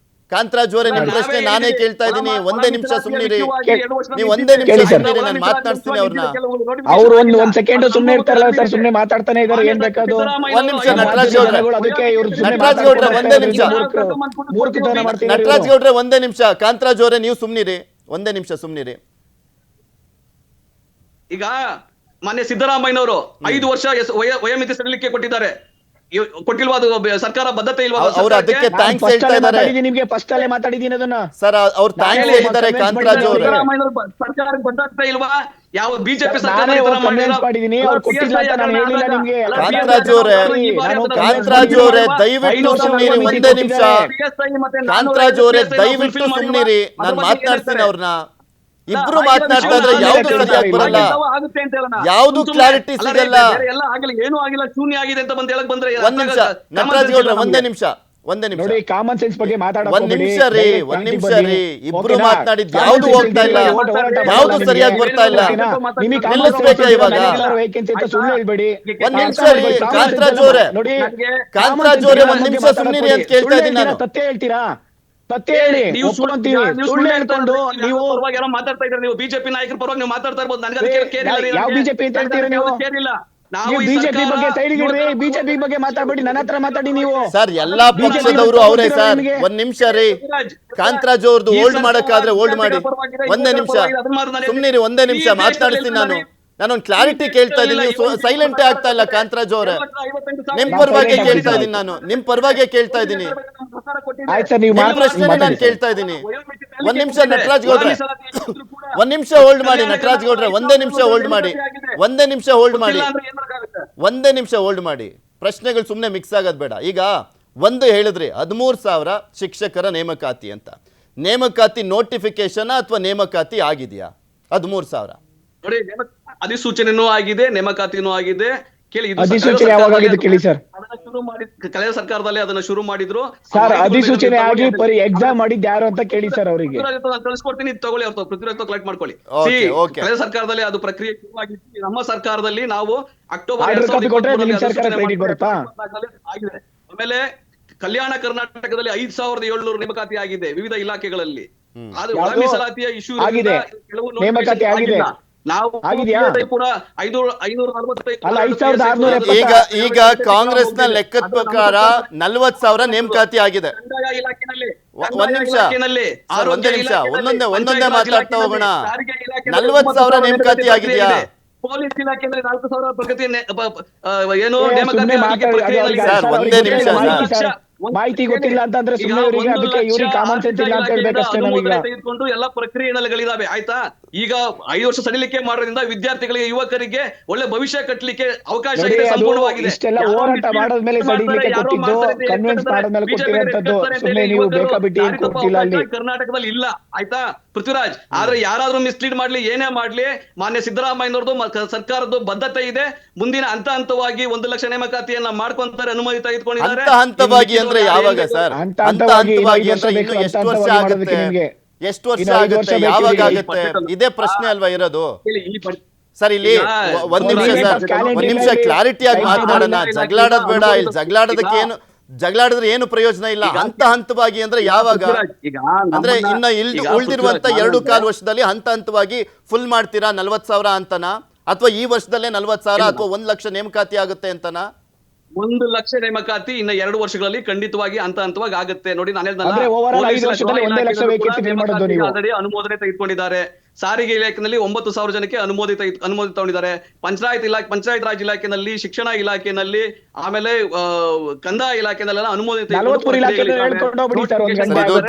ಕಾಂತರಾಜ್ ಅವರೇ, ನಿಮ್ ಪ್ರಶ್ನೆ ನಾನೇ ಕೇಳ್ತಾ ಇದ್ದೀನಿ. ಒಂದೇ ನಿಮಿಷ ಸುಮ್ನಿರಿ, ನೀವು ಒಂದೇ ನಿಮಿಷ ಸುಮ್ನಿರಿ, ನಾನು ಮಾತನಾಡ್ತೀನಿ ಅವ್ರನ್ನ. ಅವ್ರು ಒಂದ್ ಸೆಕೆಂಡ್ ಸುಮ್ನೆ ಇರ್ತಾರಲ್ಲ ಸರ್, ಸುಮ್ನೆ ಮಾತಾಡ್ತಾನೆ ಇದಾರೆ. ಏನ್ ಬೇಕಾದ್ರು ಒಂದ್ ನಿಮಿಷ. ನಟರಾಜ್ ಗೌಡ್ರೆ, ಒಂದೇ ನಿಮಿಷ. ನಟರಾಜ್ ಗೌಡ್ರೆ, ಒಂದೇ ನಿಮಿಷ. ಕಾಂತರಾಜ್ ಅವರೇ, ನೀವು ಸುಮ್ನಿರಿ, ಒಂದೇ ನಿಮಿಷ ಸುಮ್ನಿರಿ. ಈಗ ಮಾನ್ಯ ಸಿದ್ದರಾಮಯ್ಯನವರು 5 ವರ್ಷ ವಯೋಮಿತಿ ಸಡಿಲಿಕೆ ಕೊಟ್ಟಿದ್ದಾರೆ. ಕೊಟ್ಟಿಲ್ವಾ? ಅದು ಸರ್ಕಾರ ಬದ್ಧತೆ ಇಲ್ವಾ? ಅವರು ಅದಕ್ಕೆ ಥ್ಯಾಂಕ್ಸ್ ಹೇಳ್ತಾ ಇದ್ದಾರೆ. ನಿಮಗೆ ಫಸ್ಟ್ ಅಲ್ಲೇ ಮಾತಾಡಿದ್ದೀನಿ ಅದನ್ನ ಸರ್. ಅವ್ರು ಥ್ಯಾಂಕ್ಸ್ ಹೇಳಿದ್ದಾರೆ ಕಾಂತರಾಜ್ ಅವರು. ಸರ್ಕಾರಕ್ಕೆ ಬದ್ಧತೆ ಇಲ್ವಾ? ಯಾವ ಬಿಜೆಪಿ ಕಾಂತರಾಜ್ ಅವರೇ, ದಯವಿಟ್ಟು ಸುಮ್ನಿರಿ, ಒಂದೇ ನಿಮಿಷ. ಕಾಂತರಾಜ್ ಅವರೇ, ದಯವಿಟ್ಟು ಸುಮ್ನಿರಿ, ನಾನು ಮಾತನಾಡ್ತೀನಿ ಅವ್ರನ್ನ. ಇಬ್ರು ಮಾತನಾಡ್ತಾ ಇದ್ರೆ ಯಾವ್ದು ಸರಿಯಾಗಿ ಬರಲ್ಲ, ಯಾವ್ದು ಕ್ಲಾರಿಟಿ ಸಿಗಲ್ಲ. ಏನು ಆಗಿಲ್ಲ, ಶೂನ್ಯ ಆಗಿದೆ ಅಂತ ಬಂದು ಹೇಳಕ್ ಬಂದ್ರೆ. ಒಂದ್ ನಿಮಿಷ ನಟರಾಜ್ ಗೌಡ್ರೆ, ಒಂದೇ ನಿಮಿಷ. ಕಾಮನ್ ಸೆನ್ಸ್ ಬಗ್ಗೆ ಒಂದ್ ನಿಮಿಷ ರೀ. ಇಬ್ರು ಮಾತನಾಡಿದ್ ಯಾವ್ದು ಹೋಗ್ತಾ ಇಲ್ಲ, ಯಾವ್ದು ಸರಿಯಾಗಿ ಬರ್ತಾ ಇಲ್ಲ. ನಿಲ್ಲಿಸ್ಬೇಕಾ ಇವಾಗ? ಒಂದ್ ನಿಮಿಷ ರೀ. ಕಾಂತರಾಜ್ ಅವರೇ, ಒಂದ್ ನಿಮಿಷ ಸುಮ್ನಿರಿ ಅಂತ ಕೇಳ್ತಾ ಇದ್ದೀನಿ ನಾನು. ಸತ್ಯ ಹೇಳ್ತೀರಾ? ಸತ್ಯ ಹೇಳಿ, ನೀವು ಒಪ್ಕೊಂತೀವಿ. ಸುಳ್ಳು ಹೇಳ್ಕೊಂಡು ನೀವು ಪರವಾಗಿ ಏನೋ ಮಾತಾಡ್ತಾ ಇದ್ರೆ, ನೀವು ಬಿಜೆಪಿ ನಾಯಕರ ಪರವಾಗಿ ನೀವು ಮಾತಾಡ್ತಾ ಇರ್ಬೋದು. ನನಗೆ ಅದಕ್ಕೆ ಕೇರ್ ಇಲ್ಲ ರೀ, ಯಾವ ನನಗೆ. ಬಿಜೆಪಿ ಅಂತ ಹೇಳ್ತೀರಿ ನೀವು? ಕೇರ್ ಇಲ್ಲ. ನಾವು ನೀವು ಈ ಬಿಜೆಪಿ ಸರ್ಕಾರ ಬಗ್ಗೆ ಸೈಡ್ಗೆ ಇಡ್ರಿ, ಬಿಜೆಪಿ ಬಗ್ಗೆ ಮಾತಾಡ್ಬೇಡಿ, ನನ್ನ ಹತ್ರ ಮಾತಾಡಿ ನೀವು. ಸರ್ ಎಲ್ಲಾ ಪಕ್ಷದವರು ಅವರೇ ಸರ್. ಒಂದ್ ನಿಮಿಷ ರೀ, ಕಾಂತರಾಜ್ ಅವ್ರದ್ದು ಹೋಲ್ಡ್ ಮಾಡಕ್ಕಾದ್ರೆ ಹೋಲ್ಡ್ ಮಾಡಿ. ಒಂದೇ ನಿಮಿಷ ಸುಮ್ನಿರಿ, ಒಂದೇ ನಿಮಿಷ ಮಾತನಾಡಿಸ್ತೀನಿ ನಾನು. ನಾನೊಂದು ಕ್ಲಾರಿಟಿ ಕೇಳ್ತಾ ಇದ್ದೀನಿ, ನೀವು ಸೈಲೆಂಟೇ ಆಗ್ತಾ ಇಲ್ಲ ಕಾಂತರಾಜ್ ಅವರೇ. ನಿಮ್ ಪರವಾಗಿ ಕೇಳ್ತಾ ಇದ್ದೀನಿ ನಾನು, ನಿಮ್ ಪರವಾಗಿ ಕೇಳ್ತಾ ಇದ್ದೀನಿ. ಆಯ್ತು ಸರ್, ನೀವು ನಿಮ್ ಪ್ರಶ್ನೆ ನಾನು ಮಾತಾಡಿ. ಕೇಳ್ತಾ ಇದ್ದೀನಿ. ಒಂದ್ ನಿಮಿಷ ನಟರಾಜ್ ಗೌಡ್ರೆ, ಒಂದ್ ನಿಮಿಷ ಹೋಲ್ಡ್ ಮಾಡಿ. ನಟರಾಜ್ ಗೌಡ್ರೆ ಒಂದೇ ನಿಮಿಷ ಹೋಲ್ಡ್ ಮಾಡಿ, ಒಂದೇ ನಿಮಿಷ ಹೋಲ್ಡ್ ಮಾಡಿ, ಒಂದೇ ನಿಮಿಷ ಹೋಲ್ಡ್ ಮಾಡಿ. ಪ್ರಶ್ನೆಗಳು ಸುಮ್ಮನೆ ಮಿಕ್ಸ್ ಆಗೋದು ಬೇಡ. ಈಗ ಒಂದು ಹೇಳಿದ್ರಿ 13,000 ಶಿಕ್ಷಕರ ನೇಮಕಾತಿ ಅಂತ. ನೇಮಕಾತಿ ನೋಟಿಫಿಕೇಶನ್ ಅಥವಾ ನೇಮಕಾತಿ ಆಗಿದೆಯಾ? 13,000 ನೋಡಿ, ಅಧಿಸೂಚನೆನೂ ಆಗಿದೆ, ನೇಮಕಾತಿನೂ ಆಗಿದೆ. ಕೇಳಿ, ಇದು ಅಧಿಸೂಚನೆ ಯಾವಾಗ ಆಗಿದೆ ಕೇಳಿ ಸರ್. ಅದನ್ನ ಶುರು ಮಾಡಿ ಕಳೆದ ಸರ್ಕಾರದಲ್ಲಿ ಅದನ್ನ ಶುರು ಮಾಡಿದ್ರು ಸರ್. ಅಧಿಸೂಚನೆ ಆಗಿ ಎಕ್ಸಾಮ್ ಮಾಡಿದ್ ಯಾರು ಅಂತ ಕೇಳಿ ಸರ್ ಅವರಿಗೆ. ಕಳಿಸ್ಕೊಡ್ತೀನಿ, ತಗೊಳ್ಳಿ, ಅವ್ರು ಪೃಥ್ವಿರಾಜ್ ಕಲೆಕ್ಟ್ ಮಾಡ್ಕೊಳ್ಳಿ. Okay, okay. ಕಳೆದ ಸರ್ಕಾರದಲ್ಲಿ ಅದು ಪ್ರಕ್ರಿಯೆ ಶುರುವಾಗಿತ್ತು. ನಮ್ಮ ಸರ್ಕಾರದಲ್ಲಿ ನಾವು ಅಕ್ಟೋಬರ್ ಆರ್ಡರ್ ಕಾಪಿ ಕೊಟ್ರೆ ನಿಮ್ಮ ಸರ್ಕಾರ ಕ್ರೆಡಿಟ್ ಬರುತ್ತಾ? ಆಗಿದೆ. ಆಮೇಲೆ ಕಲ್ಯಾಣ ಕರ್ನಾಟಕದಲ್ಲಿ 5,700 ನೇಮಕಾತಿ ಆಗಿದೆ ವಿವಿಧ ಇಲಾಖೆಗಳಲ್ಲಿ. ಆದ್ರೆ ಒಳ ಮೀಸಲಾತಿಯ ಇಶ್ಯೂ ಆಗಿದೆ, ನೇಮಕಾತಿ ಆಗಿದೆ. ನಾವು ಆಗಿದ್ಯಾ? ಕೂಡ 545 ಅಲ್ಲ, 5,600 ಈಗ ಕಾಂಗ್ರೆಸ್ ನ ಲೆಕ್ಕದ ಪ್ರಕಾರ 40,000 ನೇಮಕಾತಿ ಆಗಿದೆ. ಕಂದಾಯ ಇಲಾಖೆನಲ್ಲಿ, ಒಂದ್ ನಿಮಿಷ ಇಲಾಖೆನಲ್ಲಿ, ಸರ್, ಒಂದೇ ನಿಮಿಷ, ಇಲಾಖೆನಲ್ಲಿ, ಒಂದೊಂದೇ ಪಂಚಾಯತ್ ಮಾತಾಡ್ತಾ ರಾಜ್ ಹೋಗೋಣ. ಸಾರಿಗೆ ಇಲಾಖೆನಲ್ಲಿ 40,000 ನೇಮಕಾತಿ ಆಗಿದೆಯಾ? ಪೊಲೀಸ್ ಇಲಾಖೆಯಲ್ಲಿ 4,000 ಪ್ರಗತಿ ಏನು ಏ, ನೇಮಕಾತಿ ಸುಮ್ನೆ ಆಗ್ಲಿಕ್ಕೆ ಮಾತಾಡಿ, ಪ್ರಕ್ರಿಯೆಯಲ್ಲಿ ಸರ್, ಇದೆ. ಒಂದೇ ನಿಮಿಷ ಸರ್. ಮಾಹಿತಿ ಗೊತ್ತಿಲ್ಲ ಅಂತಂದ್ರೆ ಸುಮ್ಮನೆ ಇವರಿಗೆ, ಅದಕ್ಕೆ ಇವ್ರಿಗೆ ಕಾಮನ್ ಸೆನ್ಸ್ ಇಲ್ಲ ಅಂತ ಹೇಳ್ಬೇಕಷ್ಟೇ ನಮೀಗ. ತೆಗೆದುಕೊಂಡು ಎಲ್ಲ ಪ್ರಕ್ರಿಯೆಗಳಿದಾವೆ, ಆಯ್ತಾ? ಈಗ 5 ವರ್ಷ ಸಡಿಲಿಕೆ ಮಾಡೋದ್ರಿಂದ ವಿದ್ಯಾರ್ಥಿಗಳಿಗೆ, ಯುವಕರಿಗೆ ಒಳ್ಳೆ ಭವಿಷ್ಯ ಕಟ್ಟಲಿಕ್ಕೆ ಅವಕಾಶ ನೋಡಿ, ಇದೆ, ಅದು ಸಂಪೂರ್ಣವಾಗಿದೆ. ಇಷ್ಟೆಲ್ಲ ಹೋರಾಟ ಮಾಡೋದ್ಮೇಲೆ ಸಡಿಲಿಕೆ ಕೊಟ್ಟಿದ್ದು, ಕನ್ವಿನ್ಸ್ ಮಾಡೋದ್ಮೇಲೆ ಕೊಟ್ಟಿರೋಂಥದ್ದು. ಸುಮ್ಮನೆ ನೀವು ಬೇಕಾಬಿಟ್ಟಿ ಏನ್ ಕೊಡ್ತಿಲ್ಲ ಅಲ್ಲಿ. ಕರ್ನಾಟಕದಲ್ಲಿ ಇಲ್ಲ, ಆಯ್ತಾ ಪೃಥ್ವಿರಾಜ್? ಆದ್ರೆ ಯಾರಾದ್ರೂ ಮಿಸ್ಲೀಡ್ ಮಾಡ್ಲಿ, ಏನೇ ಮಾಡ್ಲಿ, ಮಾನ್ಯ ಸಿದ್ದರಾಮಯ್ಯನವ್ರದ್ದು ಸರ್ಕಾರದ ಬದ್ಧತೆ ಇದೆ. ಮುಂದಿನ ಹಂತವಾಗಿ 1 ಲಕ್ಷ ನೇಮಕಾತಿಯನ್ನ ಮಾಡ್ಕೊಂತಾರೆ, ಅನುಮತಿ ತೆಗೆದುಕೊಂಡಿದ್ದಾರೆ. ಹಂತವಾಗಿ ಅಂದ್ರೆ ಯಾವಾಗ ಸರ್? ಹಂತವಾಗಿ ಅಂದ್ರೆ ಇನ್ನು ಎಷ್ಟು ವರ್ಷ ಆಗುತ್ತೆ? ಎಷ್ಟು ವರ್ಷ ಆಗುತ್ತೆ? ಯಾವಾಗ ಆಗುತ್ತೆ? ಇದೇ ಪ್ರಶ್ನೆ ಅಲ್ವಾ ಇರೋದು ಸರ್. ಇಲ್ಲಿ ಒಂದ್ ನಿಮಿಷ ಸರ್, ಒಂದ್ ನಿಮಿಷ ಕ್ಲಾರಿಟಿಯಾಗಿ ಮಾತನಾಡೋಣ. ಜಗಳಾಡೋದ್ ಬೇಡ ಇಲ್ಲಿ. ಜಗಳಾಡೋದಕ್ಕೆ ಏನು, ಜಗಳಾಡಿದ್ರೆ ಏನು ಪ್ರಯೋಜನ ಇಲ್ಲ. ಹಂತವಾಗಿ ಅಂದ್ರೆ ಯಾವಾಗ? ಅಂದ್ರೆ ಇನ್ನ ಉಳಿದಿರುವಂತ 2.25 ವರ್ಷದಲ್ಲಿ ಹಂತವಾಗಿ ಫುಲ್ ಮಾಡ್ತೀರಾ 40,000 ಅಂತನಾ? ಅಥವಾ ಈ ವರ್ಷದಲ್ಲೇ 40,000 ಅಥವಾ 1 ಲಕ್ಷ ನೇಮಕಾತಿ ಆಗುತ್ತೆ ಅಂತನಾ? 1 ಲಕ್ಷ ನೇಮಕಾತಿ ಇನ್ನ 2 ವರ್ಷಗಳಲ್ಲಿ ಖಂಡಿತವಾಗಿ ಹಂತವಾಗಿ ಆಗುತ್ತೆ. ನೋಡಿ, ನಾನು ಅಂದ್ರೆ overall 5 ವರ್ಷದಲ್ಲಿ 1 ಲಕ್ಷ ವೇಕೆನ್ಸಿ ಫಿಲ್ ಮಾಡೋದು ನೀವು. ಆಲ್ರೆಡಿ ಅನುಮೋದನೆ ತೆಗೆದುಕೊಂಡಿದ್ದಾರೆ. ಸಾರಿಗೆ ಇಲಾಖೆಯಲ್ಲಿ 9,000 ಜನಕ್ಕೆ ಅನುಮೋದನೆ ತಗೊಂಡಿದ್ದಾರೆ. ಪಂಚಾಯತ್ ರಾಜ್ ಇಲಾಖೆಯಲ್ಲಿ, ಶಿಕ್ಷಣ ಇಲಾಖೆಯಲ್ಲಿ, ಆಮೇಲೆ ಕಂದಾಯ ಇಲಾಖೆನಲ್ಲೆಲ್ಲ ಅನುಮೋದನೆ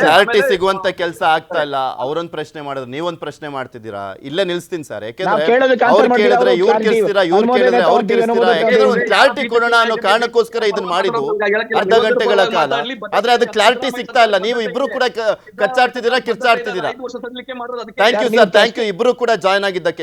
ಕ್ಲಾರಿಟಿ ಸಿಗುವಂತ ಕೆಲಸ ಆಗ್ತಾ ಇಲ್ಲ. ಅವರೊಂದ್ ಪ್ರಶ್ನೆ ಮಾಡಿದ್ರೆ ನೀವೊಂದ್ ಪ್ರಶ್ನೆ ಮಾಡ್ತಿದ್ದೀರಾ. ಇಲ್ಲೇ ನಿಲ್ಸ್ತೀನಿ ಸರ್. ಯಾಕೆಂದ್ರೆ ಅವ್ರು ಕೇಳಿದ್ರೆ ಇವ್ರು ಕೇಳಿಸ್ತೀರಾ, ಇವ್ರು ಕೇಳಿದ್ರೆ ಅವ್ರು ಕೇಳಿಸ್ತೀರಾ. ಯಾಕೆಂದ್ರೆ ಒಂದು ಕ್ಲಾರಿಟಿ ಕೊಡೋಣ ಅನ್ನೋ ಕಾರಣಕ್ಕೋಸ್ಕರ ಇದನ್ನ ಮಾಡಿದ್ದು ಅರ್ಧ ಗಂಟೆಗಳ ಕಾಲ. ಆದ್ರೆ ಅದು ಕ್ಲಾರಿಟಿ ಸಿಗ್ತಾ ಇಲ್ಲ. ನೀವು ಇಬ್ರು ಕೂಡ ಕಚ್ಚಾಡ್ತಿದ್ದೀರಾ, ಕಿರ್ಚಾಡ್ತಿದ್ದೀರಾ. Thank you sir, thank you ಇಬ್ರು ಕೂಡ ಜಾಯ್ನ್ ಆಗಿದ್ದಕ್ಕೆ.